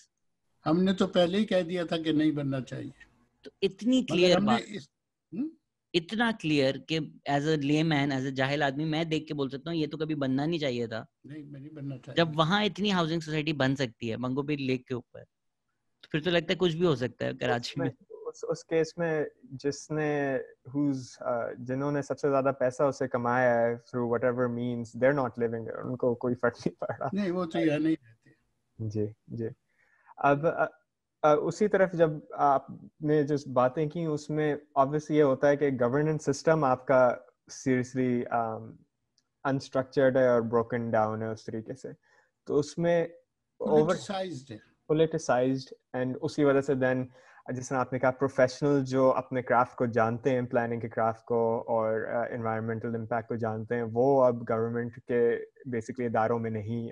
Speaker 2: ہم نے تو پہلے ہی کہہ دیا تھا کہ نہیں بننا چاہیے.
Speaker 1: تو اتنی کلیئر بات، اتنا کلیئر کہ ایز اے لے مین، ایز اے جاہل آدمی میں دیکھ کے بول سکتا ہوں یہ تو کبھی بننا نہیں چاہیے تھا.
Speaker 2: نہیں بننا چاہیے.
Speaker 1: جب وہاں اتنی ہاؤسنگ سوسائٹی بن سکتی ہے منگو پیر لیک کے اوپر، تو پھر تو لگتا ہے کچھ بھی ہو سکتا ہے کراچی میں.
Speaker 3: اس کیس میں جس نے جنہوں نے سب سے زیادہ پیسہ اسے کمایا ہے through whatever means, they're not living there. ان کو کوئی فرق نہیں پڑ رہا.
Speaker 2: نہیں، وہ تو یہاں نہیں رہتے.
Speaker 3: جی جی. اب اسی طرف جب آپ نے جو باتیں کی اس میں obviously یہ ہوتا ہے کہ گورننس سسٹم آپ کا سیریسلی انسٹرکچرڈ ہے اور بروکن ڈاؤن ہے اس طریقے سے. تو اس میں پولیٹیسائزڈ، اینڈ اسی وجہ سے دین جس طرح آپ نے کہا پروفیشنل جو اپنے کرافٹ کو جانتے ہیں، پلاننگ کے کرافٹ کو اور انوائرمنٹل امپیکٹ کو جانتے ہیں، وہ اب گورنمنٹ کے بیسکلی اداروں میں نہیں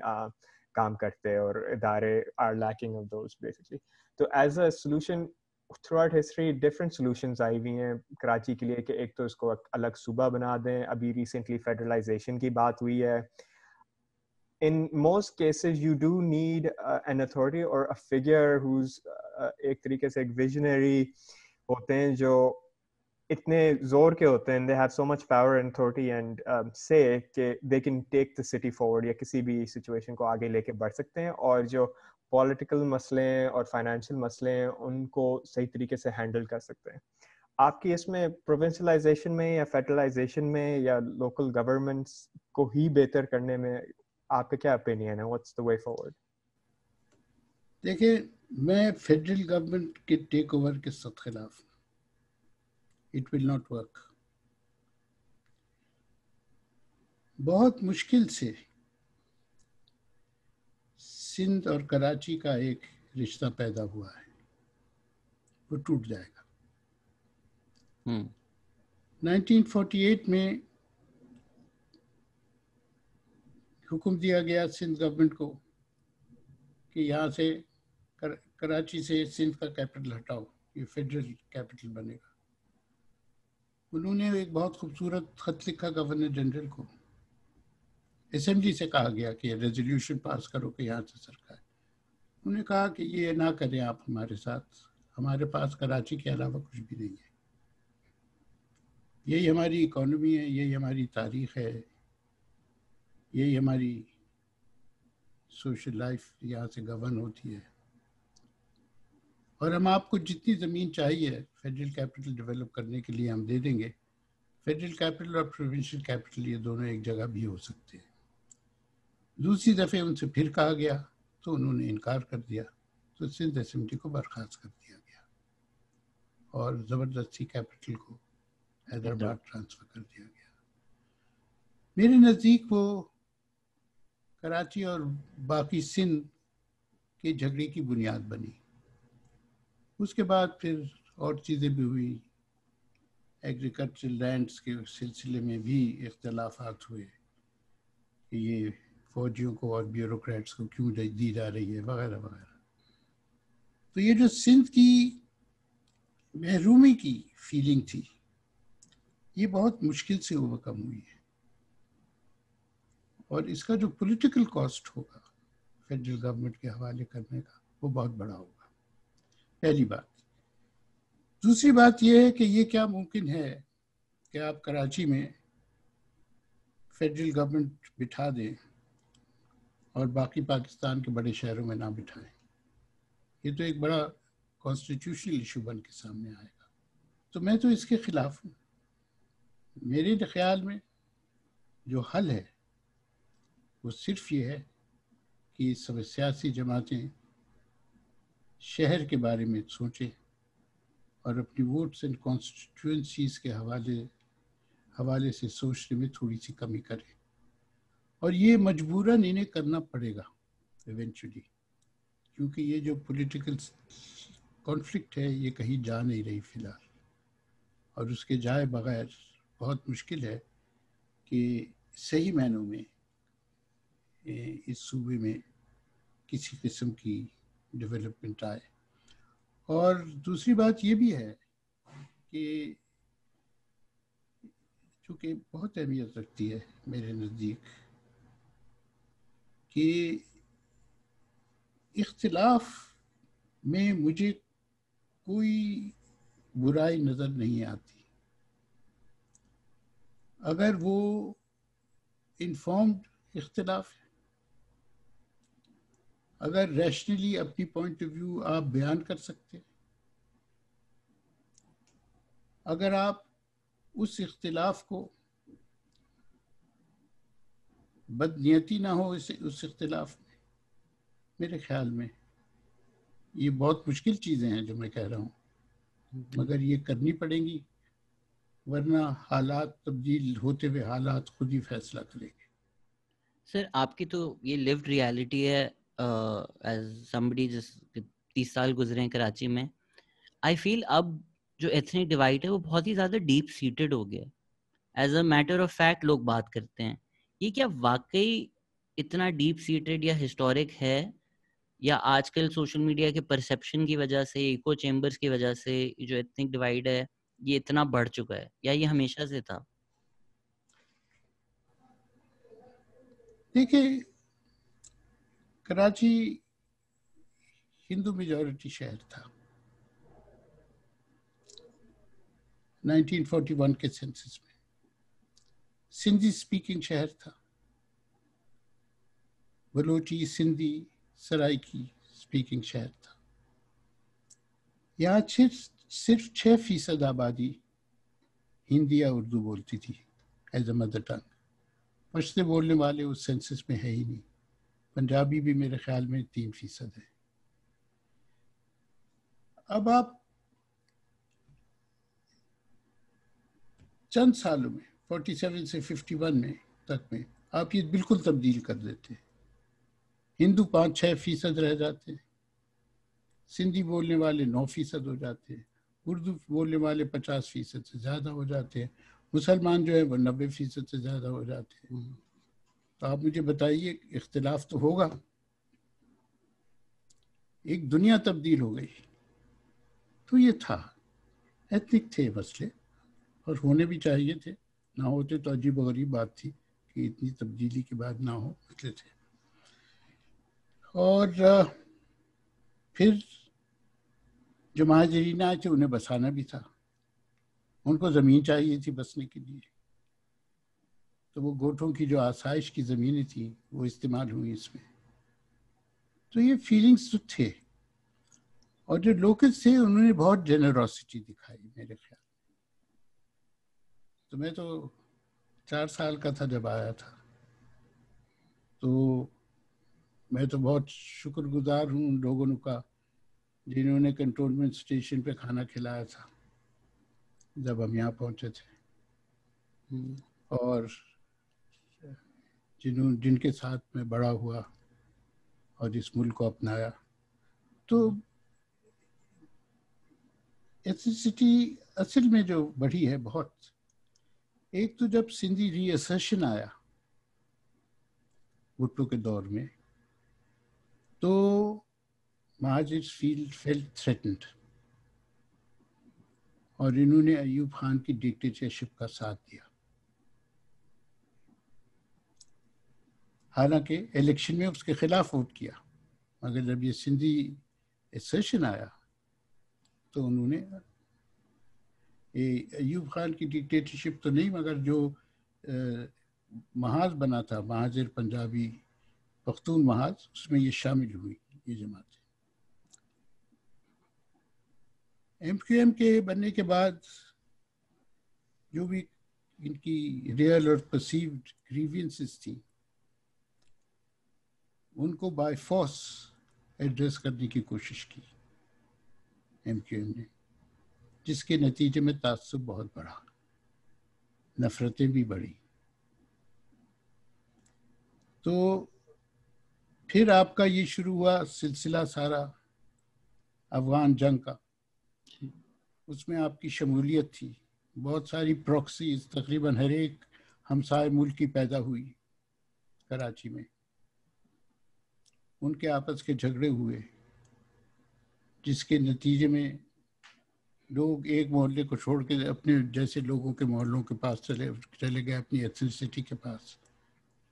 Speaker 3: کام کرتے، اور ادارے are lacking of those basically. تو as a solution throughout history different solutions آئی ہوئی ہیں کراچی کے لیے، کہ ایک تو اس کو الگ صوبہ بنا دیں. ابھی ریسنٹلی فیڈرلائزیشن کی بات ہوئی ہے. In most cases you do need an authority or a figure who's ایک طریقے سے ایک visionary ہوتے ہیں جو اتنے زور کے ہوتے ہیں, they have so much power and authority and say کہ they can take the city forward, یا کسی بھی situation کو آگے لے کے بڑھ سکتے ہیں, اور جو پولیٹیکل مسئلے اور فائنینشیل مسئلے ہیں ان کو صحیح طریقے سے ہینڈل کر سکتے ہیں. آپ کی اس میں پروونشلائزیشن میں یا فیڈرلائزیشن میں یا لوکل گورنمنٹس کو ہی بہتر کرنے میں آپ کا کیا اپینین ہے؟ What's the way forward?
Speaker 2: دیکھیں, میں فیڈرل گورنمنٹ کے ٹیک اوور کے سخت خلاف ہوں. It will not work. بہت مشکل سے سندھ اور کراچی کا ایک رشتہ پیدا ہوا ہے, وہ ٹوٹ جائے گا. 1948 میں حکم دیا گیا سندھ گورنمنٹ کو کہ یہاں سے کراچی سے سندھ کا کیپٹل ہٹاؤ, یہ فیڈرل کیپٹل بنے گا. انہوں نے ایک بہت خوبصورت خط لکھا گورنر جنرل کو. اسمبلی سے کہا گیا کہ ریزولوشن پاس کرو کہ یہاں سے سرکار. انہوں نے کہا کہ یہ نہ کریں آپ ہمارے ساتھ, ہمارے پاس کراچی کے علاوہ کچھ بھی نہیں ہے. یہی ہماری اکانومی ہے, یہی ہماری تاریخ ہے, یہی ہماری سوشل لائف یہاں سے گورن ہوتی ہے, اور ہم آپ کو جتنی زمین چاہیے فیڈرل کیپٹل ڈیولپ کرنے کے لیے ہم دے دیں گے. فیڈرل کیپٹل اور پروونشل کیپٹل یہ دونوں ایک جگہ بھی ہو سکتے ہیں. دوسری دفعہ ان سے پھر کہا گیا تو انہوں نے انکار کر دیا, تو سندھ اسمبلی کو برخاست کر دیا گیا اور زبردستی کیپٹل کو حیدرآباد ٹرانسفر کر دیا گیا. میرے نزدیک وہ کراچی اور باقی سندھ کے جھگڑے کی بنیاد بنی. اس کے بعد پھر اور چیزیں بھی ہوئی. ایگریکلچرل لینڈز کے سلسلے میں بھی اختلافات ہوئے کہ یہ فوجیوں کو اور بیوروکریٹس کو کیوں دی جا رہی ہے وغیرہ وغیرہ. تو یہ جو سندھ کی محرومی کی فیلنگ تھی، یہ بہت مشکل سے اوورکم ہوئی ہے، اور اس کا جو پولیٹیکل کاسٹ ہوگا فیڈرل گورنمنٹ کے حوالے کرنے کا وہ بہت بڑا ہوگا، پہلی بات۔ دوسری بات یہ ہے کہ یہ کیا ممکن ہے کہ آپ کراچی میں فیڈرل گورنمنٹ بٹھا دیں اور باقی پاکستان کے بڑے شہروں میں نہ بٹھائیں؟ یہ تو ایک بڑا کانسٹیٹیوشنل ایشو بن کے سامنے آئے گا، تو میں تو اس کے خلاف ہوں۔ میرے خیال میں جو حل ہے وہ صرف یہ ہے کہ سب سیاسی جماعتیں شہر کے بارے میں سوچیں اور اپنی ووٹس اینڈ کانسٹیٹوئنسیز کے حوالے سے سوچنے میں تھوڑی سی کمی کریں، اور یہ مجبوراً انہیں کرنا پڑے گا ایونچولی، کیونکہ یہ جو پولیٹیکل کانفلکٹ ہے یہ کہیں جا نہیں رہی فی الحال، اور اس کے جائے بغیر بہت مشکل ہے کہ صحیح معنوں میں اس صوبے میں کسی قسم کی ڈیولپمنٹ آئے۔ اور دوسری بات یہ بھی ہے کہ چونکہ بہت اہمیت رکھتی ہے میرے نزدیک کہ اختلاف میں مجھے کوئی برائی نظر نہیں آتی اگر وہ انفارمڈ اختلاف ہے، اگر ریشنلی اپنی پوائنٹ آف ویو آپ بیان کر سکتے، اگر آپ اس اختلاف کو بدنیتی نہ ہو اس اختلاف میں، میرے خیال میں یہ بہت مشکل چیزیں ہیں جو میں کہہ رہا ہوں، مگر یہ کرنی پڑیں گی، ورنہ حالات تبدیل ہوتے ہوئے حالات خود ہی فیصلہ کریں گے۔
Speaker 1: سر آپ کی تو یہ لیوڈ ریالٹی ہے ایز سمبڈی جس 30 سال گزرے ہیں کراچی میں، آئی فیل اب جو ایتھنک ڈیوائڈ ہے وہ بہت ہی زیادہ ڈیپ سیٹڈ ہو گیا، as a matter of fact لوگ بات کرتے ہیں، یہ کیا واقعی اتنا ڈیپ سیٹڈ یا ہسٹورک ہے، یا آج کل سوشل میڈیا کے پرسیپشن کی وجہ سے، ایکو چیمبرز کی وجہ سے جو ایتھنک ڈیوائڈ ہے یہ اتنا بڑھ چکا ہے، یا یہ ہمیشہ سے تھا؟
Speaker 2: دیکھیں، کراچی ہندو میجورٹی شہر تھا 1941 کے سینسس میں، سندھی سپیکنگ شہر تھا، بلوچی، سندھی، سرائکی سپیکنگ شہر تھا، یہاں صرف 6% آبادی ہندی یا اردو بولتی تھی as a mother tongue, Pashto بولنے والے اس سینسس میں ہے ہی نہیں، پنجابی بھی میرے خیال میں 3% ہے۔ اب آپ چند سالوں میں 47 سے 51 میں تک میں آپ یہ بالکل تبدیل کر دیتے، ہندو 5-6% رہ جاتے ہیں، سندھی بولنے والے 9% ہو جاتے ہیں، اردو بولنے والے 50% سے زیادہ ہو جاتے ہیں، مسلمان جو ہے وہ 90% سے زیادہ ہو جاتے ہیں۔ تو آپ مجھے بتائیے اختلاف تو ہوگا، ایک دنیا تبدیل ہو گئی۔ تو یہ تھا، ایتھنک تھے مسئلے، اور ہونے بھی چاہیے تھے، نہ ہوتے تو عجیب و غریب بات تھی کہ اتنی تبدیلی کے بعد نہ ہو، مسئلے تھے۔ اور پھر جو مہاجرین آئے تھے انہیں بسانا بھی تھا، ان کو زمین چاہیے تھی بسنے کے لیے، تو وہ گوٹھوں کی جو آسائش کی زمینیں تھیں وہ استعمال ہوئی اس میں۔ تو یہ فیلنگز تو تھے، اور جو لوکلز تھے انہوں نے بہت جنروسٹی دکھائی میرے خیال میں۔ تو میں تو 4 سال کا تھا جب آیا تھا، تو میں تو بہت شکر گزار ہوں ان لوگوں کا جنہوں نے کنٹونمنٹ اسٹیشن پہ کھانا کھلایا تھا جب ہم یہاں پہنچے تھے، اور جن کے ساتھ میں بڑا ہوا اور اس ملک کو اپنایا۔ تو ایتھنسٹی اصل میں جو بڑھی ہے بہت، ایک تو جب سندھی ری اسرشن آیا بھٹو کے دور میں، تو مہاجر فیل تھریٹنڈ، اور انہوں نے ایوب خان کی ڈکٹیٹرشپ کا ساتھ دیا. حالانکہ الیکشن میں اس کے خلاف ووٹ کیا، مگر جب یہ سندھی سیشن آیا تو انہوں نے ایوب خان کی ڈکٹیٹرشپ تو نہیں، مگر جو محاذ بنا تھا، محاذ پنجابی پختون محاذ، اس میں یہ شامل ہوئی یہ جماعت. ایم کیو ایم کے بننے کے بعد جو بھی ان کی ریئل اور پرسیوڈ گریوینسز تھیں ان کو بائی فورس ایڈریس کرنے کی کوشش کی ایم کیو ایم نے، جس کے نتیجے میں تعصب بہت بڑھا، نفرتیں بھی بڑھی. تو پھر آپ کا یہ شروع ہوا سلسلہ سارا افغان جنگ کا. اس میں آپ کی شمولیت تھی، بہت ساری پروکسیز تقریباً ہر ایک ہمسائے ملک کی پیدا ہوئی کراچی میں. ان کے آپس کے جھگڑے ہوئے جس کے نتیجے میں لوگ ایک محلے کو چھوڑ کے اپنے جیسے لوگوں کے محلوں کے پاس چلے گئے، اپنی ایتھنسٹی کے پاس.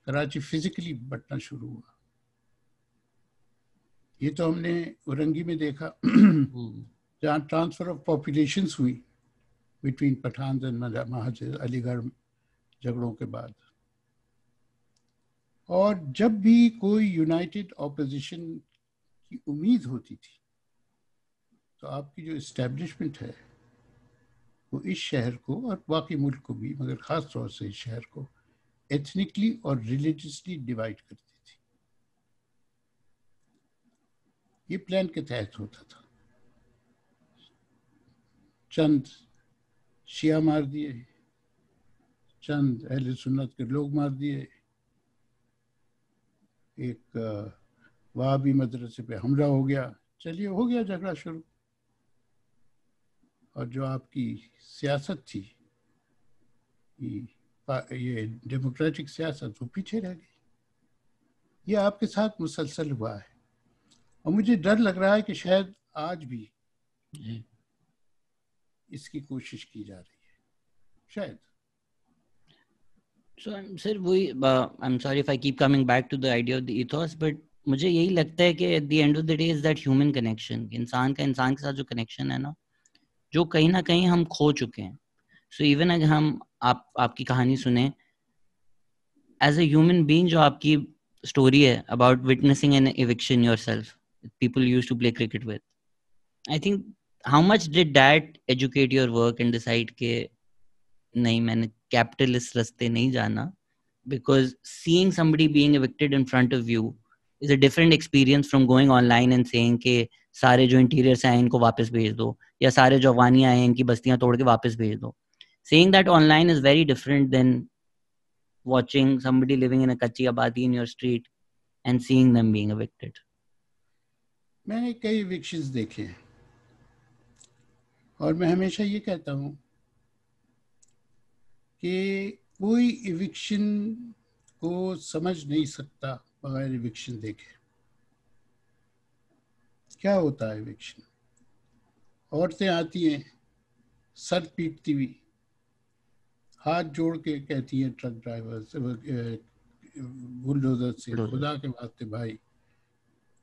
Speaker 2: کراچی فزیکلی بٹنا شروع ہوا. یہ تو ہم نے اورنگی میں دیکھا جہاں ٹرانسفر آف پاپولیشنز ہوئی بٹوین پٹھانز اینڈ مہاجر علی گڑھ جھگڑوں کے بعد. اور جب بھی کوئی یونائٹڈ اپوزیشن کی امید ہوتی تھی تو آپ کی جو اسٹیبلشمنٹ ہے وہ اس شہر کو اور باقی ملک کو بھی، مگر خاص طور سے اس شہر کو ایتھنکلی اور ریلیجسلی ڈیوائڈ کرتی تھی. یہ پلان کے تحت ہوتا تھا. چند شیعہ مار دیے، چند اہل سنت کے لوگ مار دیے، ایک وہابی مدرسے پہ حملہ ہو گیا، چلیے ہو گیا جھگڑا شروع. اور جو آپ کی سیاست تھی، یہ ڈیموکریٹک سیاست، وہ پیچھے رہ گئی. یہ آپ کے ساتھ مسلسل ہوا ہے، اور مجھے ڈر لگ رہا ہے کہ شاید آج بھی اس کی کوشش کی جا رہی ہے شاید.
Speaker 1: So, sir, I'm sorry if I keep coming back to the idea of the ethos, but مجھے یہی لگتا ہے کہ at the end of the day is that human connection. انسان کا انسان کے ساتھ جو کنیکشن ہے نا، جو کہیں نہ کہیں ہم کھو چکے ہیں. سو ایون اگر ہم آپ کی کہانی سنیں ایز اے ہیومن بینگ، جو آپ کی اسٹوری ہے about witnessing an eviction yourself people used to play cricket with, I think how much did that educate your work and decide کہ نہیں، میں نے کیپٹلسٹ رستے نہیں جانا، because seeing somebody being evicted in front of you is a different experience from going online and saying کہ سارے جو انٹیریئر سے آئے ان کو واپس بھیج دو، یا سارے جو افغانی آئے ان کی بستیاں توڑ کے واپس بھیج دو. Saying that online is very different than watching somebody living in a kachi abadi in your street and seeing them being evicted.
Speaker 2: میں نے کئی ایوکشنز دیکھے ہیں، اور میں ہمیشہ یہ کہتا ہوں کہ کوئی ایوکشن کو سمجھ نہیں سکتا بغیر ایوکشن دیکھے. کیا ہوتا ہے ایوکشن؟ عورتیں آتی ہیں سر پیٹتی ہوئی، ہاتھ جوڑ کے کہتی ہیں ٹرک ڈرائیور سے، بلڈوزر سے، خدا کے واسطے بھائی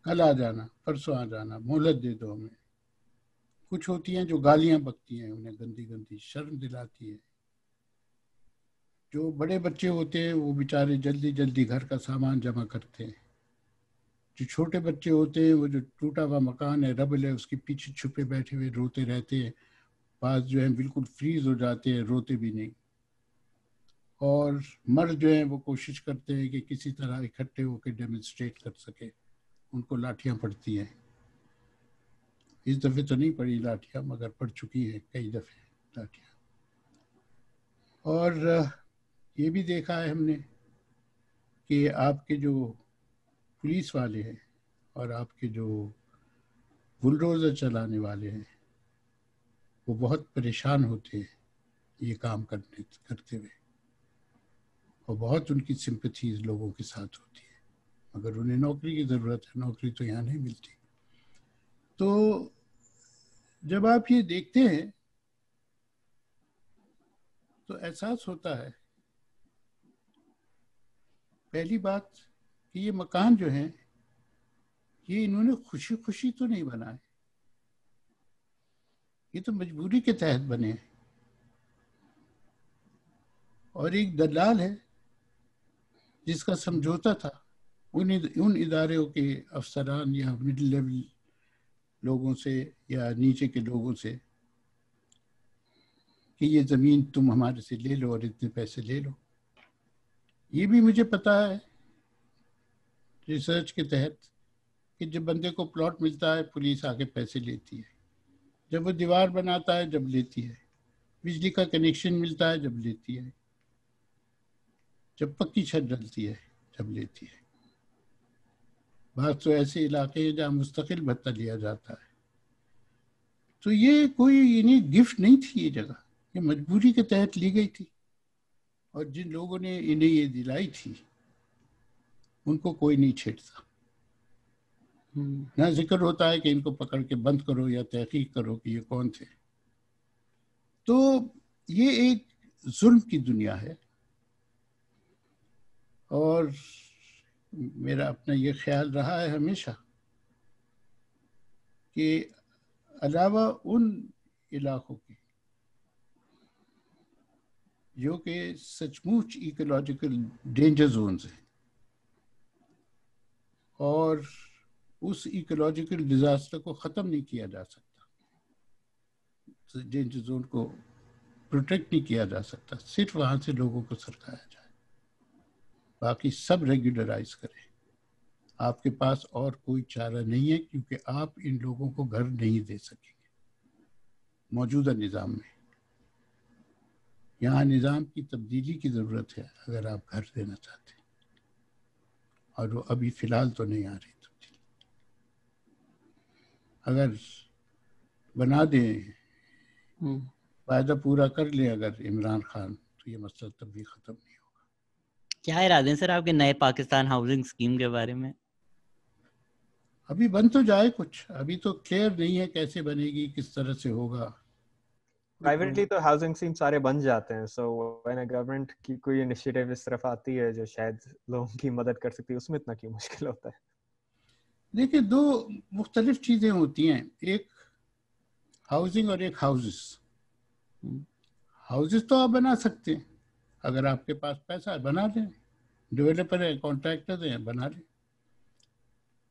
Speaker 2: کل آ جانا، پرسوں آ جانا، مہلت دے دو ہمیں. کچھ ہوتی ہیں جو گالیاں بکتی ہیں، انہیں گندی گندی شرم دلاتی ہے. جو بڑے بچے ہوتے ہیں وہ بیچارے جلدی جلدی گھر کا سامان جمع کرتے ہیں. جو چھوٹے بچے ہوتے ہیں وہ جو ٹوٹا ہوا مکان ہے، ربل ہے، اس کے پیچھے چھپے بیٹھے ہوئے روتے رہتے ہیں. بعض جو ہیں بالکل فریز ہو جاتے ہیں، روتے بھی نہیں. اور مرد جو ہیں وہ کوشش کرتے ہیں کہ کسی طرح اکٹھے ہو کے ڈیمونسٹریٹ کر سکے. ان کو لاٹھیاں پڑتی ہیں. اس دفعہ تو نہیں پڑی لاٹھیاں، مگر پڑ چکی ہیں کئی دفعے لاٹھیاں. اور یہ بھی دیکھا ہے ہم نے کہ آپ کے جو پولیس والے ہیں اور آپ کے جو بلڈوزر چلانے والے ہیں وہ بہت پریشان ہوتے ہیں یہ کام کرتے ہوئے، اور بہت ان کی سمپتھیز لوگوں کے ساتھ ہوتی ہے، مگر انہیں نوکری کی ضرورت ہے، نوکری تو یہاں نہیں ملتی. تو جب آپ یہ دیکھتے ہیں تو احساس ہوتا ہے پہلی بات کہ یہ مکان جو ہیں یہ انہوں نے خوشی خوشی تو نہیں بنائے، یہ تو مجبوری کے تحت بنے ہیں. اور ایک دلال ہے جس کا سمجھوتا تھا ان اداروں کے افسران یا مڈل لیول لوگوں سے یا نیچے کے لوگوں سے کہ یہ زمین تم ہمارے سے لے لو اور اتنے پیسے لے لو. یہ بھی مجھے پتا ہے ریسرچ کے تحت کہ جب بندے کو پلاٹ ملتا ہے پولیس آ کے پیسے لیتی ہے، جب وہ دیوار بناتا ہے جب لیتی ہے، بجلی کا کنیکشن ملتا ہے جب لیتی ہے، جب پکی چھت ڈلتی ہے جب لیتی ہے. بعض تو ایسے علاقے ہیں جہاں مستقل بھتہ لیا جاتا ہے. تو یہ کوئی یعنی گفٹ نہیں تھی، یہ جگہ یہ مجبوری کے تحت لی گئی تھی، اور جن لوگوں نے انہیں یہ دلائی تھی ان کو کوئی نہیں چھیڑتا. نہ ذکر ہوتا ہے کہ ان کو پکڑ کے بند کرو یا تحقیق کرو کہ یہ کون تھے. تو یہ ایک ظلم کی دنیا ہے. اور میرا اپنا یہ خیال رہا ہے ہمیشہ کہ علاوہ ان علاقوں کے جو کہ سچ مچ ایکولوجیکل ڈینجر زونز ہیں اور اس ایکولوجیکل ڈیزاسٹر کو ختم نہیں کیا جا سکتا، ڈینجر زون کو پروٹیکٹ نہیں کیا جا سکتا، صرف وہاں سے لوگوں کو سرکایا جائے، باقی سب ریگولرائز کریں. آپ کے پاس اور کوئی چارہ نہیں ہے کیونکہ آپ ان لوگوں کو گھر نہیں دے سکیں گے موجودہ نظام میں. یہاں نظام کی تبدیلی کی ضرورت ہے اگر آپ گھر دینا چاہتے ہیں، اور وہ ابھی فی الحال تو نہیں آ رہی تبدیلی. اگر بنا دیں فائدہ پورا کر لیں اگر عمران خان تو یہ مسئلہ تب بھی ختم نہیں ہوگا.
Speaker 1: کیا ارادے ہیں سر آپ کے نئے پاکستان ہاؤسنگ اسکیم کے بارے میں؟
Speaker 2: ابھی بن تو جائے کچھ، ابھی تو کلیئر نہیں ہے کیسے بنے گی، کس طرح سے ہوگا.
Speaker 3: پرائیویٹلی تو ہاؤسنگ اسکیم سارے بن جاتے ہیں، سو وین گورنمنٹ کی کوئی انیشیٹو اس طرف آتی ہے جو شاید لوگوں کی مدد کر سکتی ہے، اس میں اتنا کیوں مشکل ہوتا ہے؟
Speaker 2: دیکھیں دو مختلف چیزیں ہوتی ہیں، ایک ہاؤسنگ اور ایک ہاؤسز. ہاؤسز تو آپ بنا سکتے ہیں اگر آپ کے پاس پیسہ ہے، بنا لیں، ڈیولپر ہیں، کانٹریکٹر ہیں، بنا لیں.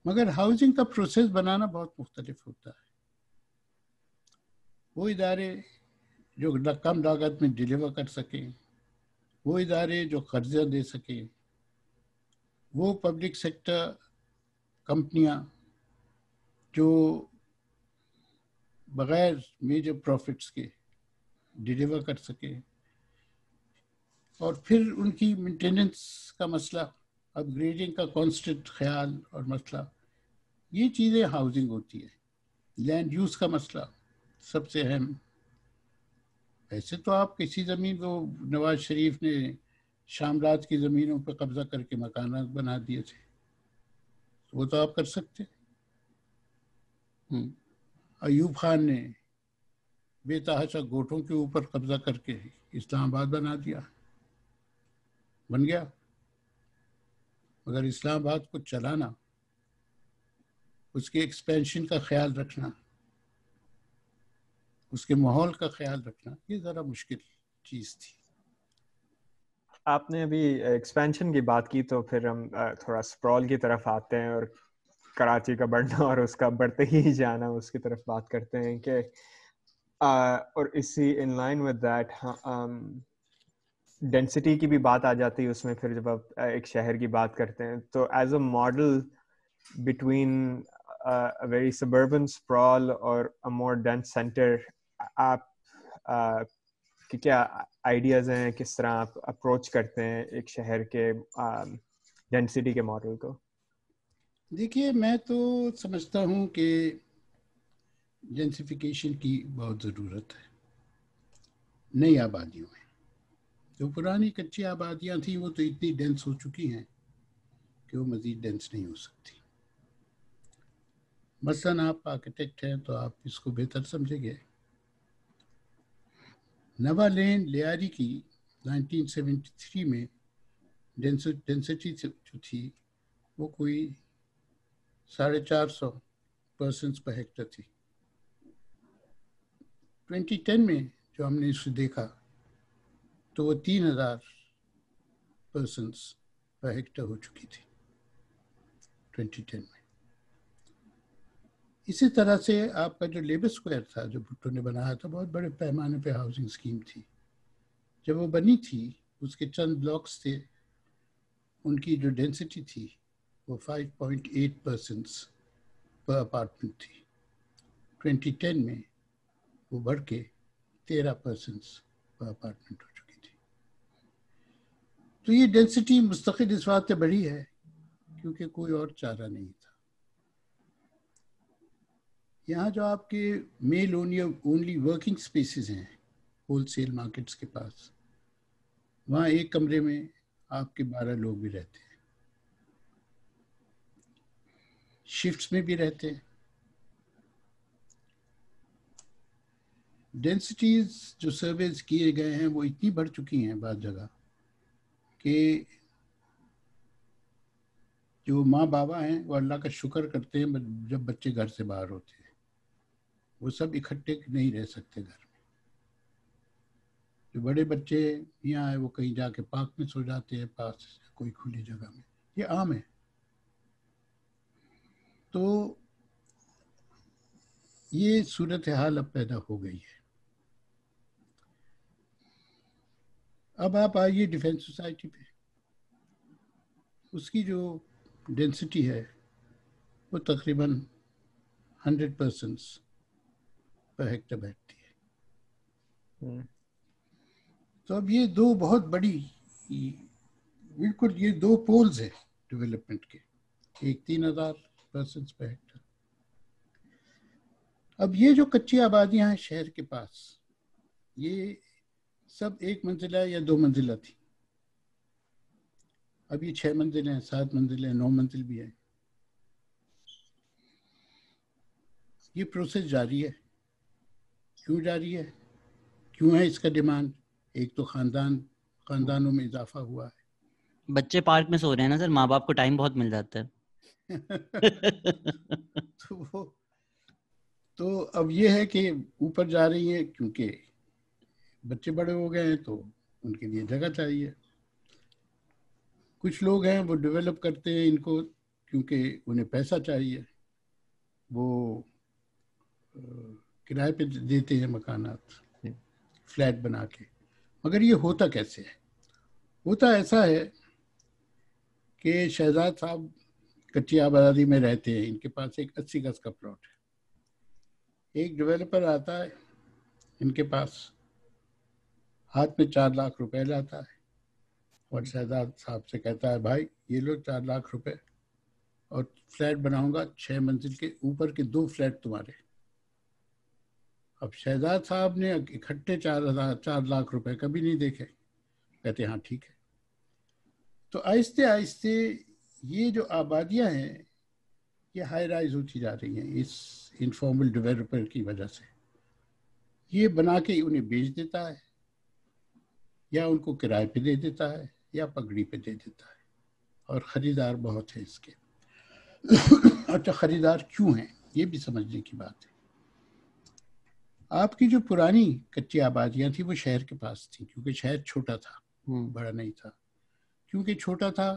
Speaker 2: مگر ہاؤسنگ کا پروسیس بنانا بہت مختلف ہوتا ہے. وہ ادارے جو کم لاگت میں ڈیلیور کر سکیں، وہ ادارے جو قرضہ دے سکیں، وہ پبلک سیکٹر کمپنیاں جو بغیر میجر پروفٹس کے ڈیلیور کر سکیں، اور پھر ان کی مینٹیننس کا مسئلہ، اپ گریڈنگ کا کانسٹنٹ خیال اور مسئلہ، یہ چیزیں ہاؤسنگ ہوتی ہے. لینڈ یوز کا مسئلہ سب سے اہم. ایسے تو آپ کسی زمین کو نواز شریف نے شاملات کی زمینوں پہ قبضہ کر کے مکانات بنا دیے تھے، وہ تو آپ کر سکتے. ایوب خان نے بے تحاشا گوٹوں کے اوپر قبضہ کر کے اسلام آباد بنا دیا، بن گیا. مگر اسلام آباد کو چلانا، اس کے ایکسپینشن کا خیال رکھنا، اس کے ماحول کا خیال رکھنا، یہ ذرا مشکل چیز تھی.
Speaker 3: آپ نے ابھی ایکسپینشن کی بات کی تو پھر ہم تھوڑا اسپرال کی طرف آتے ہیں اور کراچی کا بڑھنا اور اس کا بڑھتے ہی جانا، اس کی طرف بات کرتے ہیں کہ اور اسی in line with that density کی بھی بات آ جاتی ہے اس میں. پھر جب آپ ایک شہر کی بات کرتے ہیں تو as a model between very suburban sprawl اور مور ڈینس سینٹر، آپ کہ کیا آئیڈیاز ہیں، کس طرح آپ اپروچ کرتے ہیں ایک شہر کے ڈینسٹی کے ماڈل کو؟
Speaker 2: دیکھیے میں تو سمجھتا ہوں کہ ڈینسیفیکیشن کی بہت ضرورت ہے نئی آبادیوں میں. جو پرانی کچی آبادیاں تھیں وہ تو اتنی ڈینس ہو چکی ہیں کہ وہ مزید ڈینس نہیں ہو سکتی. مثلاً آپ آرکیٹیکٹ ہیں تو آپ اس کو بہتر سمجھیں گے. نوا لین لیاری کی 1973 میں ڈینسٹی جو تھی وہ کوئی 450 پرسنس پر ہیکٹر تھی. 2010 میں جو ہم نے اسے دیکھا تو وہ 3000 پرسنس پر ہیکٹر ہو چکی تھی 2010 میں. اسی طرح سے آپ کا جو لیبر اسکوائر تھا جو بھٹو نے بنایا تھا، بہت بڑے پیمانے پہ ہاؤسنگ اسکیم تھی. جب وہ بنی تھی اس کے چند بلاکس تھے، ان کی جو ڈینسٹی تھی وہ 5.8 پرسنس پر اپارٹمنٹ تھی. 2010 میں وہ بڑھ کے 13 پرسنس پر اپارٹمنٹ ہو چکی تھی. تو یہ ڈینسٹی مستقل اس واسطے بڑھی ہے کیونکہ کوئی اور چارہ نہیں تھا. یہاں جو آپ کے میل اونلی ورکنگ سپیسز ہیں ہول سیل مارکیٹس کے پاس، وہاں ایک کمرے میں آپ کے 12 لوگ بھی رہتے ہیں، شفٹس میں بھی رہتے ہیں. ڈینسٹیز جو سرویز کیے گئے ہیں وہ اتنی بڑھ چکی ہیں بعض جگہ کہ جو ماں بابا ہیں وہ اللہ کا شکر کرتے ہیں جب بچے گھر سے باہر ہوتے ہیں. وہ سب اکٹھے نہیں رہ سکتے گھر میں. جو بڑے بچے یہاں آئے وہ کہیں جا کے پارک میں سو جاتے ہیں، پاس کوئی کھلی جگہ میں. یہ عام ہے. تو یہ صورتحال اب پیدا ہو گئی ہے. اب آپ آئیے ڈیفینس سوسائٹی پہ. اس کی جو ڈینسٹی ہے وہ تقریباً 100 پرسنس پر ہیکٹر بیٹھتی ہے. تو اب یہ دو بہت بڑی، بالکل یہ دو پولز ہیں ڈیولپمنٹ کے. ایک 3000 پرسنس پر ہیکٹر. اب یہ جو کچی آبادیاں ہیں شہر کے پاس، یہ سب 1 منزلہ یا 2 منزلہ تھی. اب یہ 6 منزل ہیں، 7 منزل ہیں، 9 منزل بھی ہیں. یہ پروسیس جاری ہے. کیوں جاری ہے؟ کیوں ہے اس کا ڈیمانڈ؟ ایک تو خاندانوں میں اضافہ ہوا ہے.
Speaker 1: بچے پارک میں سو رہے ہیں نا سر، ماں باپ کو ٹائم بہت مل جاتا ہے.
Speaker 2: تو اب یہ ہے کہ اوپر جا رہی ہیں کیونکہ بچے بڑے ہو گئے ہیں تو ان کے لیے جگہ چاہیے. کچھ لوگ ہیں وہ ڈیولپ کرتے ہیں ان کو کیونکہ انہیں پیسہ چاہیے، وہ کرائے پہ دیتے ہیں مکانات فلیٹ بنا کے. مگر یہ ہوتا کیسے ہے؟ ہوتا ایسا ہے کہ شہزاد صاحب کچی آبادی میں رہتے ہیں، ان کے پاس ایک 80 گز کا پلاٹ ہے. ایک ڈیولپر آتا ہے ان کے پاس، ہاتھ میں 4 لاکھ روپے لاتا ہے اور شہزاد صاحب سے کہتا ہے بھائی یہ لو 4 لاکھ روپے اور فلیٹ بناؤں گا 6 منزل کے، اوپر کے 2 فلیٹ تمہارے. اب شہزاد صاحب نے اکٹھے 4 لاکھ روپے کبھی نہیں دیکھے. کہتے ہاں ٹھیک ہے. تو آہستہ آہستہ یہ جو آبادیاں ہیں یہ ہائی رائز ہوتی جا رہی ہیں اس انفارمل ڈیولپر کی وجہ سے. یہ بنا کے انہیں بیچ دیتا ہے یا ان کو کرائے پہ دے دیتا ہے یا پگڑی پہ دے دیتا ہے، اور خریدار بہت ہیں اس کے. اچھا خریدار کیوں ہیں یہ بھی سمجھنے کی بات ہے. آپ کی جو پرانی کچی آبادیاں تھیں وہ شہر کے پاس تھیں کیونکہ شہر چھوٹا تھا، بڑا نہیں تھا. کیونکہ چھوٹا تھا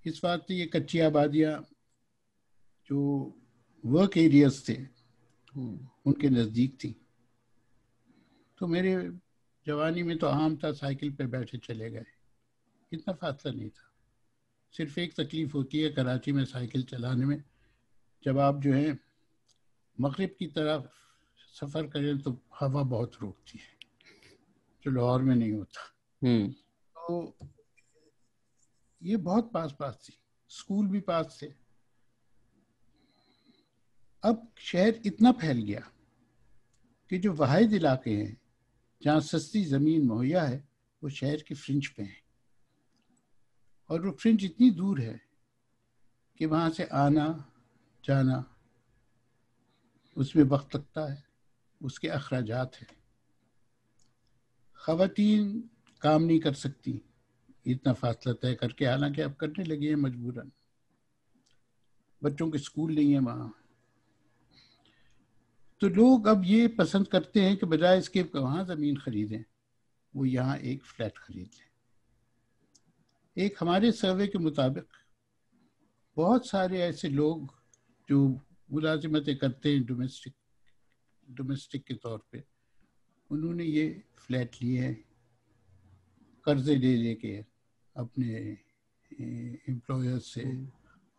Speaker 2: اس وقت یہ کچی آبادیاں جو ورک ایریاز تھے ان کے نزدیک تھی. تو میرے جوانی میں تو عام تھا سائیکل پہ بیٹھے چلے گئے، اتنا فاصلہ نہیں تھا. صرف ایک تکلیف ہوتی ہے کراچی میں سائیکل چلانے میں، جب آپ جو ہیں مغرب کی طرف سفر کریں تو ہوا بہت روکتی ہے جو لاہور میں نہیں ہوتا. تو یہ بہت پاس تھی، اسکول بھی پاس تھے. اب شہر اتنا پھیل گیا کہ جو واحد علاقے ہیں جہاں سستی زمین مہیا ہے وہ شہر کے فرنج پہ ہیں، اور وہ فرنج اتنی دور ہے کہ وہاں سے آنا جانا اس میں وقت لگتا ہے، اس کے اخراجات ہیں. خواتین کام نہیں کر سکتی اتنا فاصلہ طے کر کے، حالانکہ اب کرنے لگی ہیں مجبوراً. بچوں کے اسکول نہیں ہیں وہاں. تو لوگ اب یہ پسند کرتے ہیں کہ بجائے اس کے وہاں زمین خریدیں، وہ یہاں ایک فلیٹ خرید لیں. ایک ہمارے سروے کے مطابق بہت سارے ایسے لوگ جو ملازمتیں کرتے ہیں ڈومیسٹک کے طور پہ، انہوں نے یہ فلیٹ لیے ہیں قرضے لے کے اپنے امپلائر سے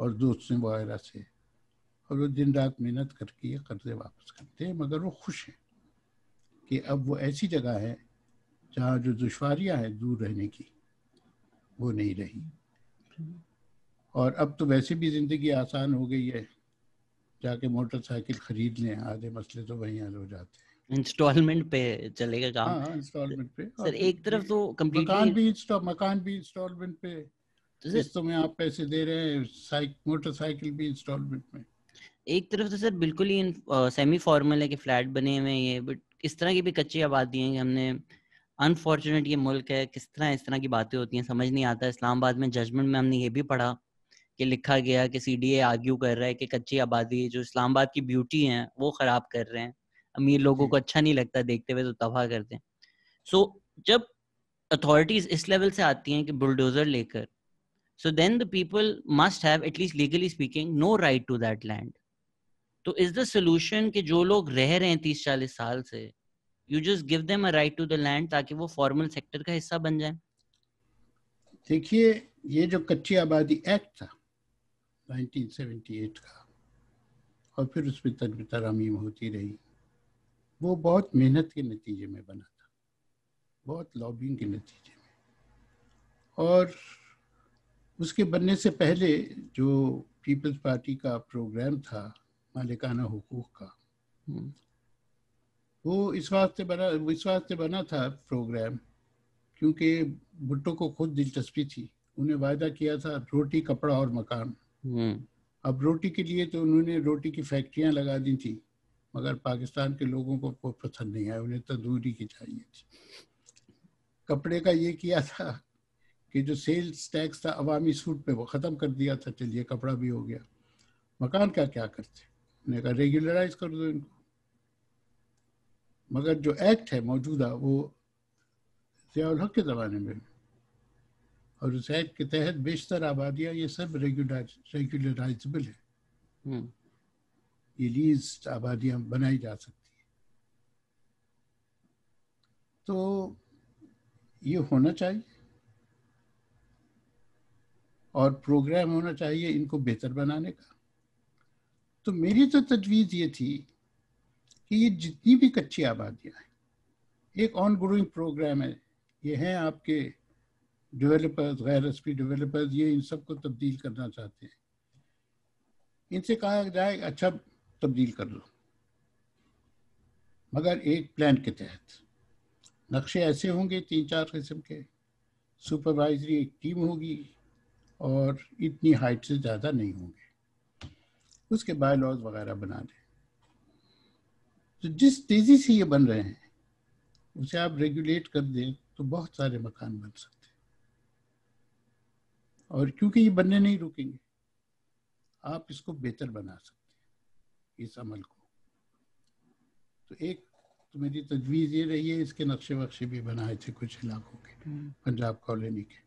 Speaker 2: اور دوستوں وغیرہ سے، اور وہ دن رات محنت کر کے یہ قرضے واپس کرتے ہیں. مگر وہ خوش ہیں کہ اب وہ ایسی جگہ ہے جہاں جو دشواریاں ہیں دور رہنے کی وہ نہیں رہی. اور اب تو ویسے بھی زندگی آسان ہو گئی ہے، جا کے موٹر سائیکل خرید لیں، آدھے مسئلے تو وہیں حل ہو جاتے ہیں.
Speaker 1: انسٹالمنٹ پہ چلے گا کام.
Speaker 2: ہاں انسٹالمنٹ پہ.
Speaker 1: سر ایک طرف تو
Speaker 2: مکان
Speaker 1: کمپلیٹلی
Speaker 2: بھی انسٹالمنٹ پہ، قسطوں میں آپ پیسے دے رہے ہیں، موٹر سائیکل بھی انسٹالمنٹ میں.
Speaker 1: ایک طرف تو سر بالکل ہی سیمی فارمل ہے کہ فلیٹ بنے ہوئے ہیں یہ، بٹ اس طرح کی بھی کچی آبادی ہیں کہ ہم نے انفارچونیٹ یہ ملک ہے، کس طرح اس طرح کی باتیں ہوتی ہیں سمجھ نہیں آتا. اسلام آباد میں ججمنٹ میں ہم نے یہ بھی پڑھا کہ لکھا گیا کہ سی ڈی اے آرگیو کر رہا ہے کہ کچی آبادی جو اسلام آباد کی بیوٹی ہیں وہ خراب کر رہے ہیں، امیر لوگوں کو اچھا نہیں لگتا دیکھتے ہوئے تو تباہ کرتے ہیں. سو جب اتھارٹیز اس لیول سے آتی ہیں کہ بلڈوزر لے کر، so then the people must have at least legally speaking no right to that land. تو از دا سولوشن کہ جو لوگ رہ رہے ہیں 30-40 سال سے، you just give them a right to the land تاکہ وہ فارمل سیکٹر کا حصہ بن جائیں.
Speaker 2: دیکھیے یہ جو کچی آبادی ایکٹ تھا 1978 کا، اور پھر اس میں ترامیم ہوتی رہی، وہ بہت محنت کے نتیجے میں بنا تھا، بہت لابینگ کے نتیجے میں. اور اس کے بننے سے پہلے جو پیپلز پارٹی کا پروگرام تھا مالکانہ حقوق کا، وہ اس واسطے بنا تھا پروگرام کیونکہ بھٹو کو خود دلچسپی تھی. انہیں وعدہ کیا تھا روٹی، کپڑا اور مکان. اب روٹی کے لیے تو انہوں نے روٹی کی فیکٹریاں لگا دی تھی، مگر پاکستان کے لوگوں کو وہ پسند نہیں آیا، انہیں تندوری کی چاہیے تھی. کپڑے کا یہ کیا تھا کہ جو سیلز ٹیکس تھا عوامی سوٹ پہ وہ ختم کر دیا تھا، چلیے کپڑا بھی ہو گیا. مکان کا کیا کرتے، انہوں نے کہا ریگولرائز کر دو ان کو. مگر جو ایکٹ ہے موجودہ وہ ضیاء الحق کے زمانے میں، اور اس ایکٹ کے تحت بیشتر آبادیاں یہ سب ریگولرائزبل ہے، یہ لیز آبادیاں بنائی جا سکتی ہیں. تو یہ ہونا چاہیے اور پروگرام ہونا چاہیے ان کو بہتر بنانے کا. تو میری تو تجویز یہ تھی کہ یہ جتنی بھی کچی آبادیاں ہیں ایک آن گروئنگ پروگرام ہے. یہ ہیں آپ کے ڈیولپرز، غیر رسمی ڈیولپرز، یہ ان سب کو تبدیل کرنا چاہتے ہیں. ان سے کہا جائے اچھا تبدیل کر لو، مگر ایک پلان کے تحت. نقشے ایسے ہوں گے 3-4 قسم کے، سپروائزری ایک ٹیم ہوگی اور اتنی ہائٹ سے زیادہ نہیں ہوں گے، اس کے بائی لاز وغیرہ بنا دیں. تو جس تیزی سے یہ بن رہے ہیں اسے آپ ریگولیٹ کر دیں تو بہت سارے مکان بن سکتے ہیں. اور کیونکہ یہ بننے نہیں رکیں گے، آپ اس کو بہتر بنا سکتے ہیں اس عمل کو. تو ایک تو میری تجویز یہ رہی ہے، اس کے نقشے وقشے بھی بنائے تھے کچھ علاقوں کے، پنجاب کالونی کے.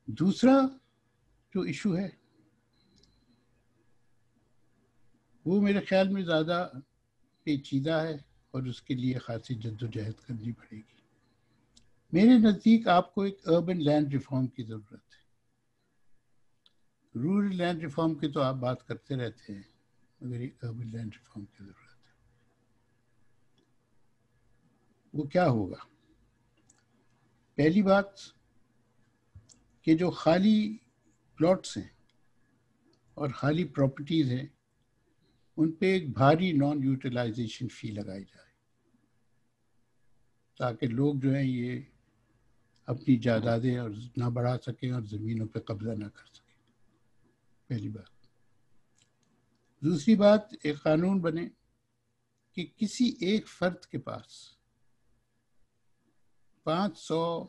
Speaker 2: دوسرا جو ایشو ہے وہ میرے خیال میں زیادہ پیچیدہ ہے اور اس کے لیے خاصی جدوجہد کرنی پڑے گی. میرے نزدیک آپ کو ایک اربن لینڈ ریفارم کی ضرورت ہے. رورل لینڈ ریفارم کی تو آپ بات کرتے رہتے ہیں، مگر ایک اربن لینڈ ریفارم کی ضرورت ہے. وہ کیا ہوگا؟ پہلی بات کہ جو خالی پلاٹس ہیں اور خالی پراپرٹیز ہیں ان پہ ایک بھاری نان یوٹیلائزیشن فی لگائی جائے تاکہ لوگ جو ہیں یہ اپنی جائیدادیں اور نہ بڑھا سکیں اور زمینوں پہ قبضہ نہ کر سکیں. پہلی بات. دوسری بات، ایک قانون بنے کہ کسی ایک فرد کے پاس 500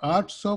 Speaker 2: 800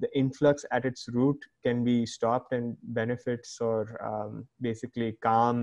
Speaker 3: the influx at its root can be stopped and benefits or basically calm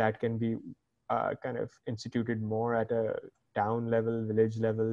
Speaker 3: that can be kind of instituted more at a town level, village level.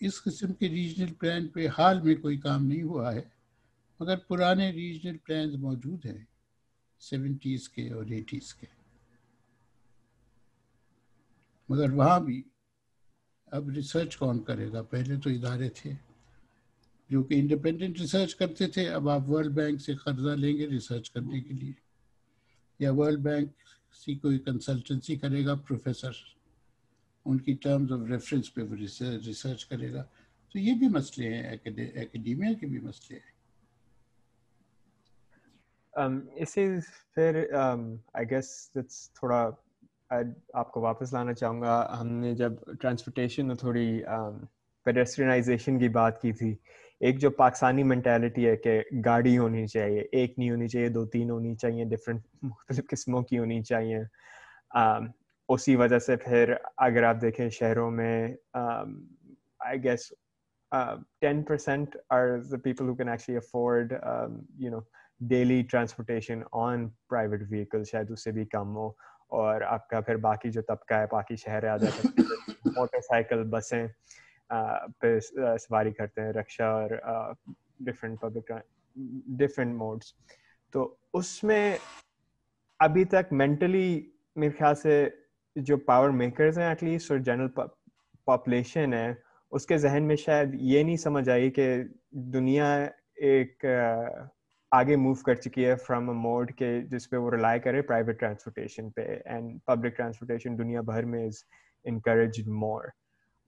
Speaker 2: اس قسم کے ریجنل پلان پہ حال میں کوئی کام نہیں ہوا ہے، مگر پرانے ریجنل پلانز موجود ہیں 70s کے اور 80s کے. مگر وہاں بھی اب ریسرچ کون کرے گا؟ پہلے تو ادارے تھے جو کہ انڈیپینڈنٹ ریسرچ کرتے تھے. اب آپ ورلڈ بینک سے قرضہ لیں گے ریسرچ کرنے کے لیے، یا ورلڈ بینک سی کوئی کنسلٹنسی کرے گا پروفیسر، ان کی ٹرمز آف ریفرنس پہ وہ ریسرچ کرے گا. تو یہ بھی مسئلے ہیں، ایکڈیمیا کے بھی مسئلے ہیں.
Speaker 3: اسی پھر آئی گیس تھوڑا آپ کو واپس لانا چاہوں گا. ہم نے جب ٹرانسپورٹیشن اور تھوڑی پیڈسٹرینائزیشن کی بات کی تھی، ایک جو پاکستانی مینٹیلٹی ہے کہ گاڑی ہونی چاہیے، ایک نہیں ہونی چاہیے، 2-3 ہونی چاہیے، ڈفرینٹ مختلف قسموں کی ہونی چاہیے. اسی وجہ سے پھر اگر آپ دیکھیں شہروں میں I guess 10% are the people who can actually afford daily transportation on private vehicles. شاید اس سے بھی کم ہو. اور آپ کا پھر باقی جو طبقہ ہے باقی شہر آ جاتا ہے، موٹر سائیکل، بسیں پہ سواری کرتے ہیں، رکشہ اور ڈفرینٹ پبلک ڈفرینٹ موڈس. تو اس میں ابھی تک مینٹلی میرے خیال سے جو پاور میکرز ہیں ایٹ لیسٹ اور جنرل پاپولیشن ہے، اس کے ذہن میں شاید یہ نہیں سمجھ آئی کہ دنیا ایک آگے موو کر چکی ہے فرام اے موڈ کے جس پہ وہ ریلائی کرے پرائیویٹ ٹرانسپورٹیشن پہ، اینڈ پبلک ٹرانسپورٹیشن دنیا بھر میں از انکریجڈ مور.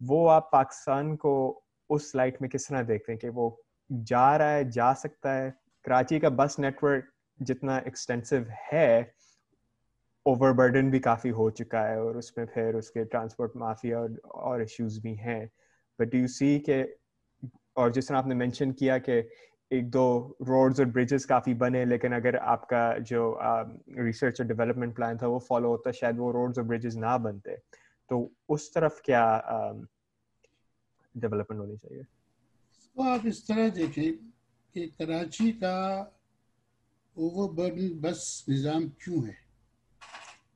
Speaker 3: وہ آپ پاکستان کو اس لائٹ میں کس طرح دیکھتے ہیں کہ وہ جا رہا ہے، جا سکتا ہے؟ کراچی کا بس نیٹ ورک جتنا ایکسٹینسو ہے، اوور برڈن بھی کافی ہو چکا ہے، اور اس میں پھر اس کے ٹرانسپورٹ مافیا اور ایشوز بھی ہیں. بٹ ڈو یو سی کہ، اور جس طرح آپ نے مینشن کیا کہ ایک دو روڈز اور بریجز کافی بنے، لیکن اگر آپ کا جو ریسرچ اور ڈیولپمنٹ پلان تھا وہ فالو ہوتا شاید وہ روڈز اور بریجز نہ بنتے. تو اس طرف کیا ڈیولپمنٹ ہونی چاہیے؟
Speaker 2: تو آپ اس طرح دیکھیں کہ کراچی کا اوور برڈن بس نظام کیوں ہے.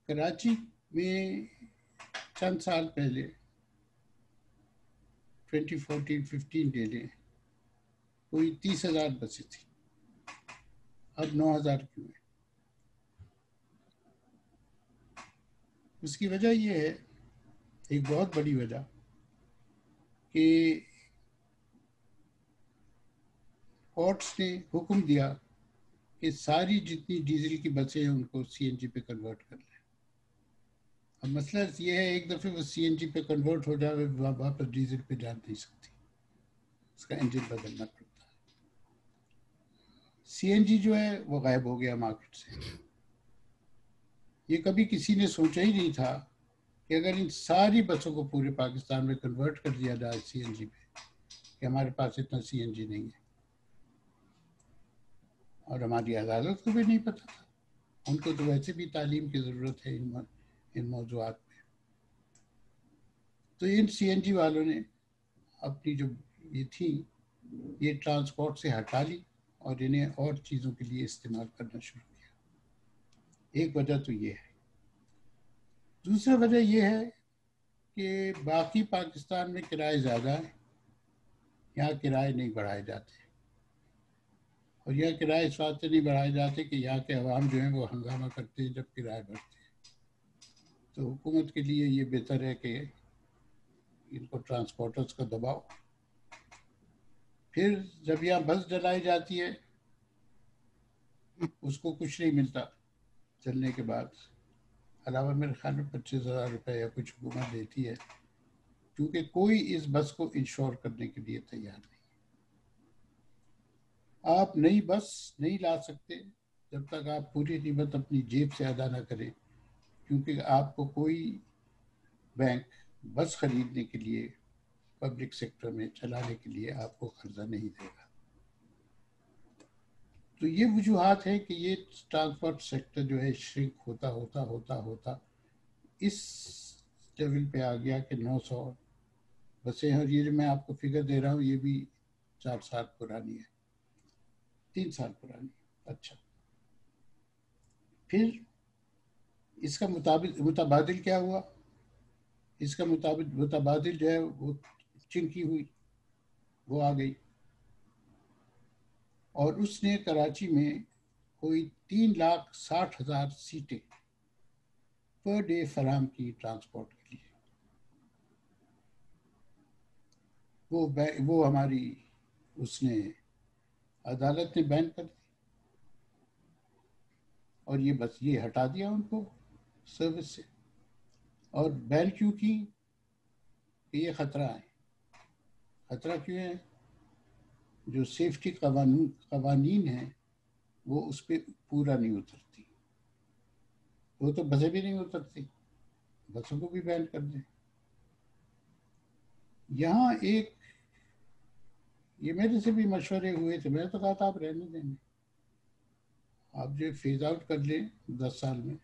Speaker 2: کراچی میں چند سال پہلے 2014-15 لے لیں، کوئی 30,000 بسیں تھیں، اب 9,000 کیوں ہے؟ اس کی وجہ یہ ہے، ایک بہت بڑی وجہ، کہ کورٹس نے حکم دیا کہ ساری جتنی ڈیزل کی بسیں ہیں ان کو سی این جی پہ کنورٹ کر لیں. اب مسئلہ یہ ہے، ایک دفعہ وہ سی این جی پہ کنورٹ ہو جائے واپس ڈیزل پہ جا نہیں سکتی، اس کا انجن بدلنا پڑتا ہے. سی این جی جو ہے وہ غائب ہو گیا مارکیٹ سے. یہ کبھی کسی نے سوچا ہی نہیں تھا کہ اگر ان ساری بسوں کو پورے پاکستان میں کنورٹ کر دیا جائے سی این جی پہ، کہ ہمارے پاس اتنا سی این جی نہیں ہے. اور ہماری عدالت کو بھی نہیں پتا تھا، ان کو تو ویسے بھی تعلیم کی ضرورت ہے ان موضوعات پہ. تو ان سی این جی والوں نے اپنی جو یہ تھی یہ ٹرانسپورٹ سے ہٹا لی اور انہیں اور چیزوں کے لیے استعمال کرنا شروع کیا. ایک وجہ تو یہ ہے. دوسری وجہ یہ ہے کہ باقی پاکستان میں کرائے زیادہ ہیں، یہاں کرائے نہیں بڑھائے جاتے، اور یہاں کرائے اس واسطے نہیں بڑھائے جاتے کہ یہاں کے عوام جو ہیں وہ ہنگامہ کرتے ہیں جب کرائے بڑھتے ہیں. تو حکومت کے لیے یہ بہتر ہے کہ ان کو ٹرانسپورٹرز کا دباؤ. پھر جب یہاں بس ڈلائی جاتی ہے اس کو کچھ نہیں ملتا چلنے کے بعد، علاوہ میرے خیال میں 25,000 روپے یا کچھ حکومت دیتی ہے، کیونکہ کوئی اس بس کو انشور کرنے کے لیے تیار نہیں. آپ نئی بس نہیں لا سکتے جب تک آپ پوری قیمت اپنی جیب سے ادا نہ کریں، کیونکہ آپ کو کوئی بینک بس خریدنے کے لیے پبلک سیکٹر میں چلانے کے لیے آپ کو قرضہ نہیں دے گا. تو یہ وجوہات ہیں کہ یہ ٹرانسپورٹ سیکٹر جو ہے شرنک ہوتا ہوتا ہوتا ہوتا اس لیول پہ آ گیا کہ 900 بسیں. اور یہ جو میں آپ کو فگر دے رہا ہوں یہ بھی 4 سال پرانی ہے، 3 سال پرانی. اچھا، پھر اس کا متبادل کیا ہوا؟ اس کا متبادل جو ہے وہ چنکی ہوئی. وہ آ گئی اور اس نے کراچی میں کوئی 3,60,000 سیٹیں پر ڈے فراہم کی ٹرانسپورٹ کے لیے. وہ ہماری اس نے عدالت نے بین کر دی اور یہ بس یہ ہٹا دیا ان کو سروس سے. اور بین کیوں کی؟ کہ یہ خطرہ ہے. خطرہ کیوں ہے؟ جو سیفٹی قوانین ہیں وہ اس پہ پورا نہیں اترتی. وہ تو بسیں بھی نہیں اترتی، بسوں کو بھی بین کر دیں. یہاں ایک یہ میرے سے بھی مشورے ہوئے تھے، میں تو کہا تھا آپ رہنے دیں گے، آپ جو فیز آؤٹ کر لیں 10 سال میں،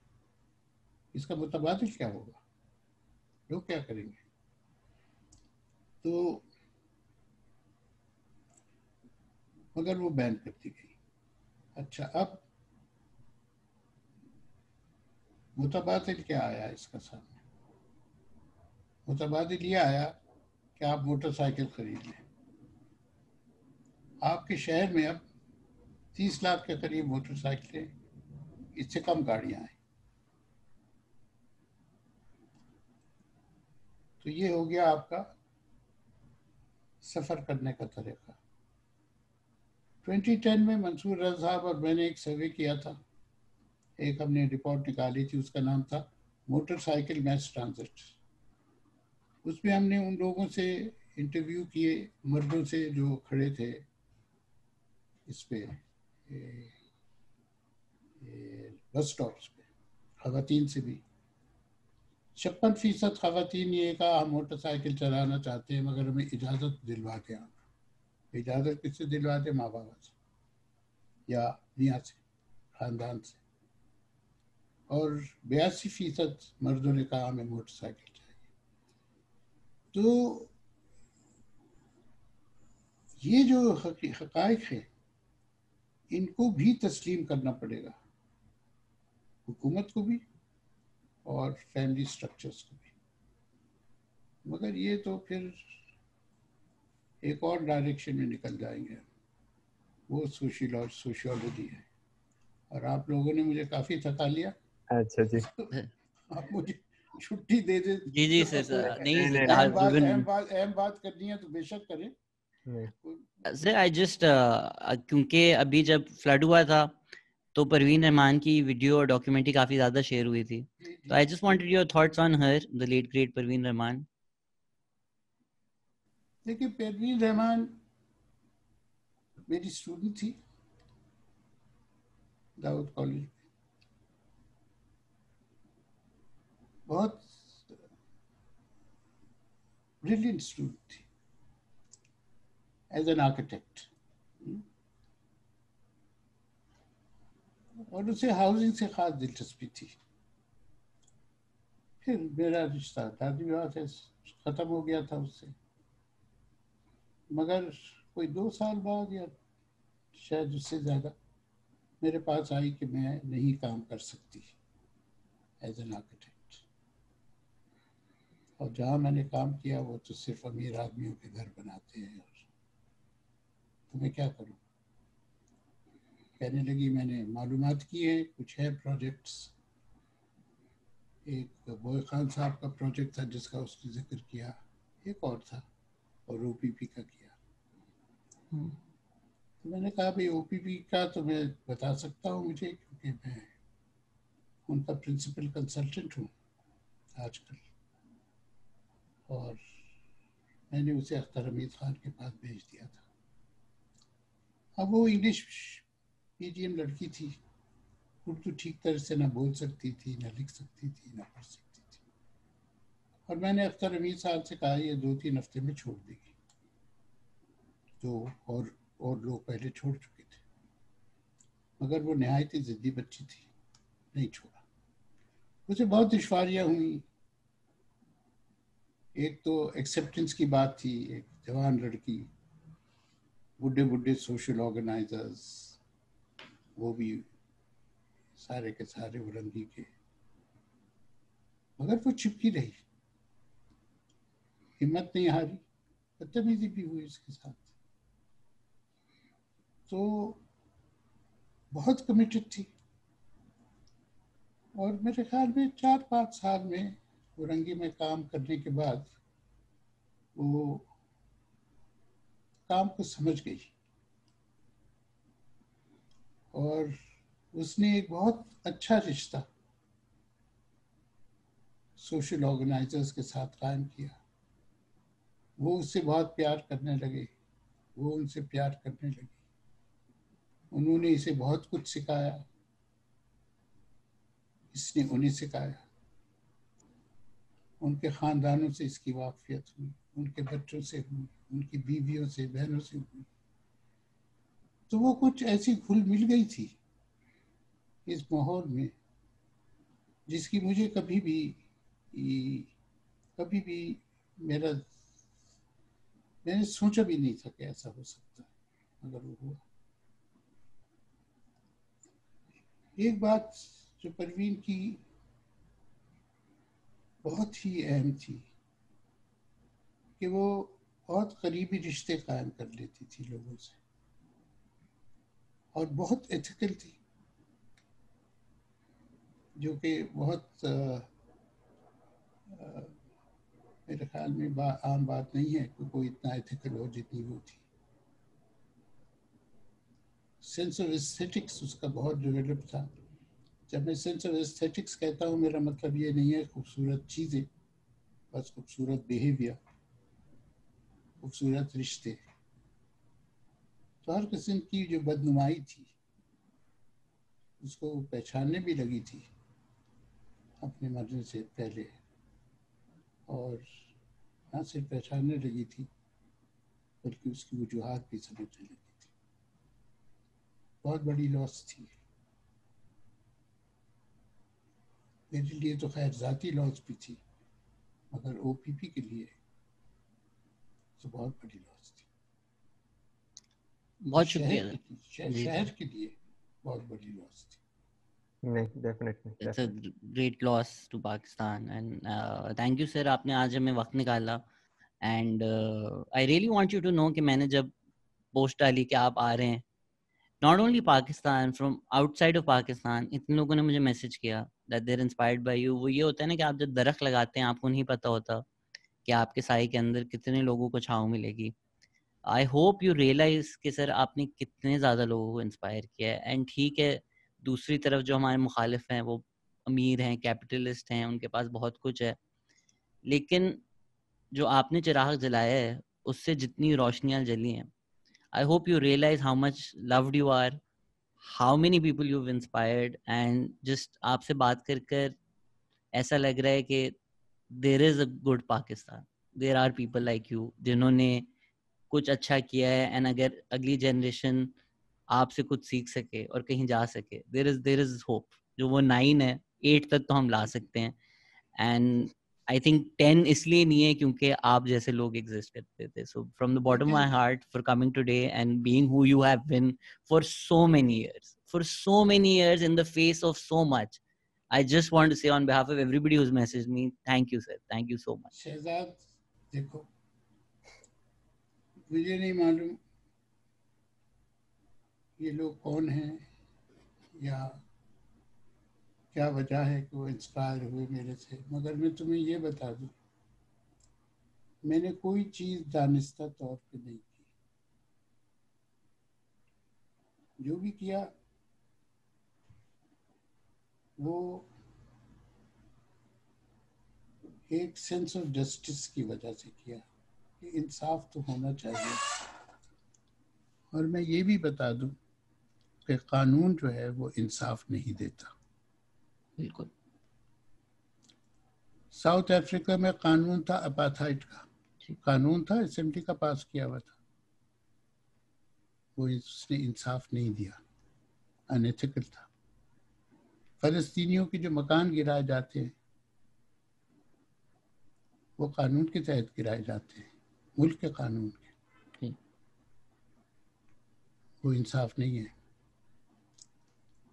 Speaker 2: اس کا متبادل کیا ہوگا، لوگ کیا کریں گے. تو مگر وہ بین کر دی گئی. اچھا، اب متبادل کیا آیا اس کا سامنے؟ متبادل یہ آیا کہ آپ موٹر سائیکل خرید لیں. آپ کے شہر میں اب 30 لاکھ کے قریب موٹر سائیکلیں، اس سے کم گاڑیاں ہیں. تو یہ ہو گیا آپ کا سفر کرنے کا طریقہ. 2010 میں منصور رضا صاحب اور میں نے ایک سروے کیا تھا، ایک ہم نے رپورٹ نکالی تھی، اس کا نام تھا موٹر سائیکل میس ٹرانزٹ. اس میں ہم نے ان لوگوں سے انٹرویو کیے، مردوں سے جو کھڑے تھے اس پہ بس سٹاپس پہ، خواتین سے بھی. 56% خواتین یہ کہا ہم موٹر سائیکل چلانا چاہتے ہیں مگر ہمیں اجازت دلوا کے آنا. اجازت کس سے دلواتے؟ ماں بابا سے یا میاں سے، خاندان سے. اور 82% مردوں نے کہا ہمیں موٹر سائیکل چاہیے. تو یہ جو حقائق ہیں ان کو بھی تسلیم کرنا پڑے گا، حکومت کو بھی اور فیملی سٹرکچرز کو بھی. مگر یہ تو پھر ایک اور ڈائریکشن میں نکل جائیں گے، وہ سوشیولوجی ہے. اور آپ لوگوں نے مجھے کافی تھکا لیا.
Speaker 3: اچھا جی،
Speaker 2: آپ مجھے چھٹی دے دیں.
Speaker 1: جی سر، نہیں
Speaker 2: اہم بات کرنی ہے تو بے شک کریں.
Speaker 1: سر آئی جسٹ کیونکہ ابھی جب فلڈ ہوا تھا تو پروین رحمان کی ویڈیو اور ڈاکیومنٹری کافی زیادہ شیئر ہوئی تھی، تو I just wanted your thoughts on her, the late great Parveen Rahman.
Speaker 2: دیکھیے، پروین رحمان میری اسٹوڈنٹ تھی داؤد کالج میں. بہت بریلینٹ اسٹوڈنٹ تھی ایز این آرکیٹیکٹ. اور اسے ہاؤسنگ سے خاص دلچسپی تھی. پھر میرا رشتہ دادی بیاہ سے ختم ہو گیا تھا اس سے. مگر کوئی 2 سال بعد یا شاید اس سے زیادہ میرے پاس آئی کہ میں نہیں کام کر سکتی ایز این آرکیٹیکٹ. اور جہاں میں نے کام کیا وہ تو صرف امیر آدمیوں کے گھر بناتے ہیں، اور تو میں کیا کروں. کہنے لگی میں نے معلومات کی ہے، کچھ ہے پروجیکٹس. ایک بوئے خان صاحب کا پروجیکٹ تھا جس کا اس نے ذکر کیا، ایک اور تھا، اور او پی پی کا کیا. تو میں نے کہا بھائی او پی پی کا تو میں بتا سکتا ہوں مجھے، کیونکہ میں ان کا پرنسپل کنسلٹنٹ ہوں آج کل. اور میں نے اسے اختر حمید خان کے پاس بھیج دیا تھا. اب وہ انگلش میڈیم لڑکی تھی، اردو ٹھیک طرح سے نہ بول سکتی تھی، نہ لکھ سکتی تھی، نہ پڑھ سکتی تھی. اور میں نے اختر حمید صاحب سے کہا یہ 2-3 ہفتے میں چھوڑ دے گی. تو اور لوگ پہلے چھوڑ چکے تھے، مگر وہ نہایت ہی ضدی بچی تھی، نہیں چھوڑا. اسے بہت دشواریاں ہوئیں. ایک تو ایکسیپٹنس کی بات تھی، ایک جوان لڑکی، بڈھے سوشل آرگنائزرز، وہ بھی سارے کے سارے ورنگی کے. مگر وہ چپکی رہی، ہمت نہیں ہاری، بدتمیزی بھی ہوئی اس کے ساتھ. تو بہت کمیٹڈ تھی، اور میرے خیال میں 4-5 سال میں اورنگی میں کام کرنے کے بعد وہ کام کو سمجھ گئی، اور اس نے ایک بہت اچھا رشتہ سوشل آرگنائزرز کے ساتھ قائم کیا. وہ اس سے بہت پیار کرنے لگے، وہ ان سے پیار کرنے لگے، انہوں نے اسے بہت کچھ سکھایا، اس نے انہیں سکھایا. ان کے خاندانوں سے اس کی واقفیت ہوئی، ان کے بچوں سے ہوئی، ان کی بیویوں سے، بہنوں سے ہوئی. تو وہ کچھ ایسی گھل مل گئی تھی اس ماحول میں جس کی مجھے کبھی بھی میں نے سوچا بھی نہیں تھا کہ ایسا ہو سکتا ہے، مگر وہ ہوا. ایک بات جو پروین کی بہت ہی اہم تھی کہ وہ بہت قریبی رشتے قائم کر لیتی تھی لوگوں سے، اور بہت ایتھیکل تھی، جو کہ بہت میرے خیال میں عام بات نہیں ہے کہ کوئی اتنا ایتھیکل ہو جتنی وہ تھی. سینس آف ایستھیٹکس اس کا بہت ڈیولپ تھا. جب میں سینس آف ایستھیٹکس کہتا ہوں، میرا مطلب یہ نہیں ہے خوبصورت چیزیں، بس خوبصورت بیہیویئر، خوبصورت رشتے. تو ہر قسم کی جو بدنمائی تھی اس کو پہچاننے بھی لگی تھی اپنے مرنے سے پہلے، اور نہ صرف پہچاننے لگی تھی بلکہ اس کی وجوہات بھی سمجھنے لگی تھی. بہت بڑی لاس تھی میرے لیے، تو خیر ذاتی لاس بھی تھی، مگر او پی پی کے لیے تو بہت بڑی لاس تھی.
Speaker 1: بہت شکریہ.
Speaker 2: شہر کے لیے بہت بڑی لاس تھی.
Speaker 1: It's a great loss to Pakistan, and thank you sir, آپ نے آج ہمیں وقت نکالا. And I really want you to know کہ میں نے جب پوسٹ ڈالی کہ آپ آ رہے ہیں not only Pakistan, from outside of Pakistan, اتنے لوگوں نے مجھے میسج کیا that they're inspired by you. وہ یہ ہوتا ہے نا کہ آپ جب درخت لگاتے ہیں آپ کو نہیں پتہ ہوتا کہ آپ کے سائے کے اندر کتنے لوگوں کو چھاؤں ملے گی. I hope you realize کہ سر آپ نے کتنے زیادہ لوگوں کو انسپائر کیا ہے. اینڈ ٹھیک ہے، دوسری طرف جو ہمارے مخالف ہیں وہ امیر ہیں، کیپٹلسٹ ہیں، ان کے پاس بہت کچھ ہے، لیکن جو آپ نے چراغ جلایا ہے اس سے جتنی روشنیاں جلی ہیں، I hope you realize how much loved you are, how many people you've inspired, and just آپ سے بات کر کر ایسا لگ رہا ہے کہ there is a good Pakistan. There are people like you جنہوں نے کچھ اچھا کیا ہے، اینڈ اگر اگلی جنریشن آپ سے کچھ سیکھ سکے اور کہیں جا سکے، there is hope. جو وہ 9 ہے 8 تک تو ہم لا سکتے ہیں، اینڈ I think 10 اس لیے نہیں ہے کیونکہ آپ جیسے لوگ ایگزسٹ کرتے تھے. So from the bottom of my heart for coming today and being who you have been for so many years in the face of so much, I just want to say on behalf of everybody who's messaged me, thank you sir, thank you so much.
Speaker 2: Shahzad دیکھو، مجھے نہیں معلوم یہ لوگ کون ہیں یا کیا وجہ ہے کہ وہ انسپائر ہوئے میرے سے، مگر میں تمہیں یہ بتا دوں میں نے کوئی چیز دانستہ طور پہ نہیں کی. جو بھی کیا وہ ایک سینس آف جسٹس کی وجہ سے کیا کہ انصاف تو ہونا چاہیے. اور میں یہ بھی بتا دوں کہ قانون جو ہے وہ انصاف نہیں دیتا.
Speaker 1: بالکل.
Speaker 2: ساؤتھ افریقہ میں قانون تھا اپارتھائڈ کا، قانون تھا، اسمبلی کا پاس کیا ہوا تھا، وہ اس نے انصاف نہیں دیا، انیتھیکل تھا. فلسطینیوں کے جو مکان گرائے جاتے ہیں وہ قانون کے تحت گرائے جاتے ہیں، ملک کے قانون کے، وہ انصاف نہیں ہے.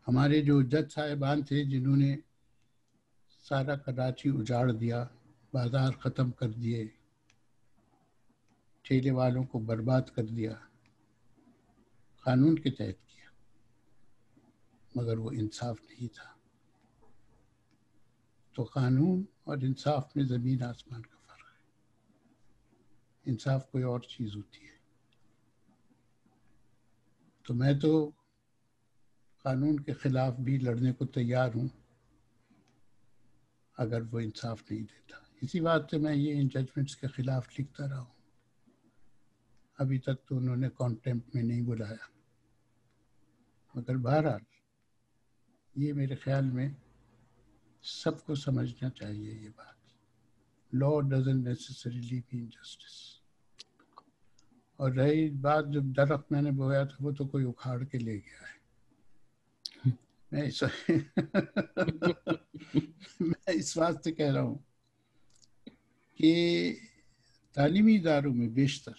Speaker 2: ہمارے جو جج صاحبان تھے جنہوں نے سارا کراچی اجاڑ دیا، بازار ختم کر دیے، ٹھیلے والوں کو برباد کر دیا، قانون کے تحت کیا، مگر وہ انصاف نہیں تھا. تو قانون اور انصاف میں زمین آسمان کا فرق ہے. انصاف کوئی اور چیز ہوتی ہے. تو میں تو قانون کے خلاف بھی لڑنے کو تیار ہوں اگر وہ انصاف نہیں دیتا. اسی بات سے میں یہ ان ججمنٹس کے خلاف لکھتا رہا ہوں. ابھی تک تو انہوں نے کانٹیمپٹ میں نہیں بلایا، مگر بہرحال یہ میرے خیال میں سب کو سمجھنا چاہیے یہ بات. لا ڈزنٹ نیسسریلی مین جسٹس. اور رہی بات جو درخت میں نے بویا تھا وہ تو کوئی اکھاڑ کے لے گیا ہے. میں اس بات سے کہہ رہا ہوں کہ تعلیمی اداروں میں بیشتر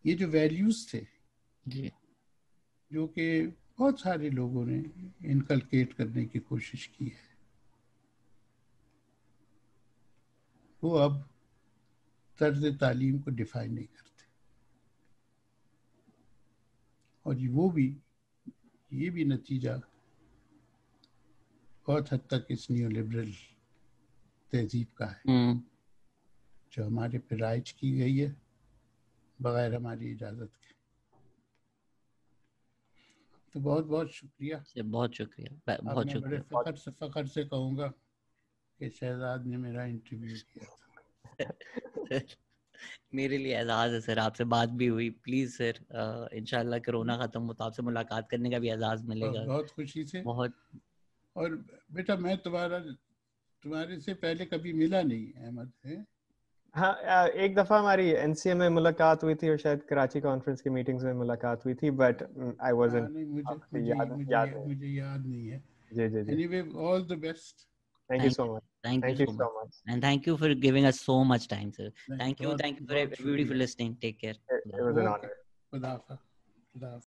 Speaker 2: یہ جو ویلیوز تھے جو کہ بہت سارے لوگوں نے انکلکیٹ کرنے کی کوشش کی ہے، وہ اب طرز تعلیم کو ڈیفائن نہیں کرتے. اور یہ بھی نتیجہ بہت حد تک اس نیو لبرل تہذیب کا ہے جو ہمارے پہ رائج کی گئی ہے بغیر ہماری اجازت کے. تو بہت بہت شکریہ.
Speaker 1: بہت شکریہ.
Speaker 2: اب میں بڑے فخر سے کہوں گا کہ شہزاد نے میرا انٹرویو کیا تھا.
Speaker 1: میرے لیے اعزاز ہے سر، آپ سے بات بھی ہوئی. پلیز سر انشاءاللہ کرونا ختم ہو تو آپ سے ملاقات کرنے کا بھی اعزاز ملے گا.
Speaker 2: بہت خوشی سے.
Speaker 1: بہت. اور
Speaker 2: بیٹا میں تمہارے سے پہلے کبھی ملا نہیں احمد ہے.
Speaker 3: ہاں ایک دفعہ ہماری این سی اے میں ملاقات ہوئی تھی اور شاید کراچی کانفرنس کی میٹنگز میں ملاقات ہوئی تھی، بٹ آئی وازنٹ.
Speaker 2: مجھے یاد نہیں ہے.
Speaker 3: جی جی جی.
Speaker 2: Anyway all the best.
Speaker 3: Thank you so much.
Speaker 1: Thank you so much. And thank you for giving us so much time, sir. Thank you for everybody for listening. Take care.
Speaker 3: It was an honor.
Speaker 2: خدا حافظ.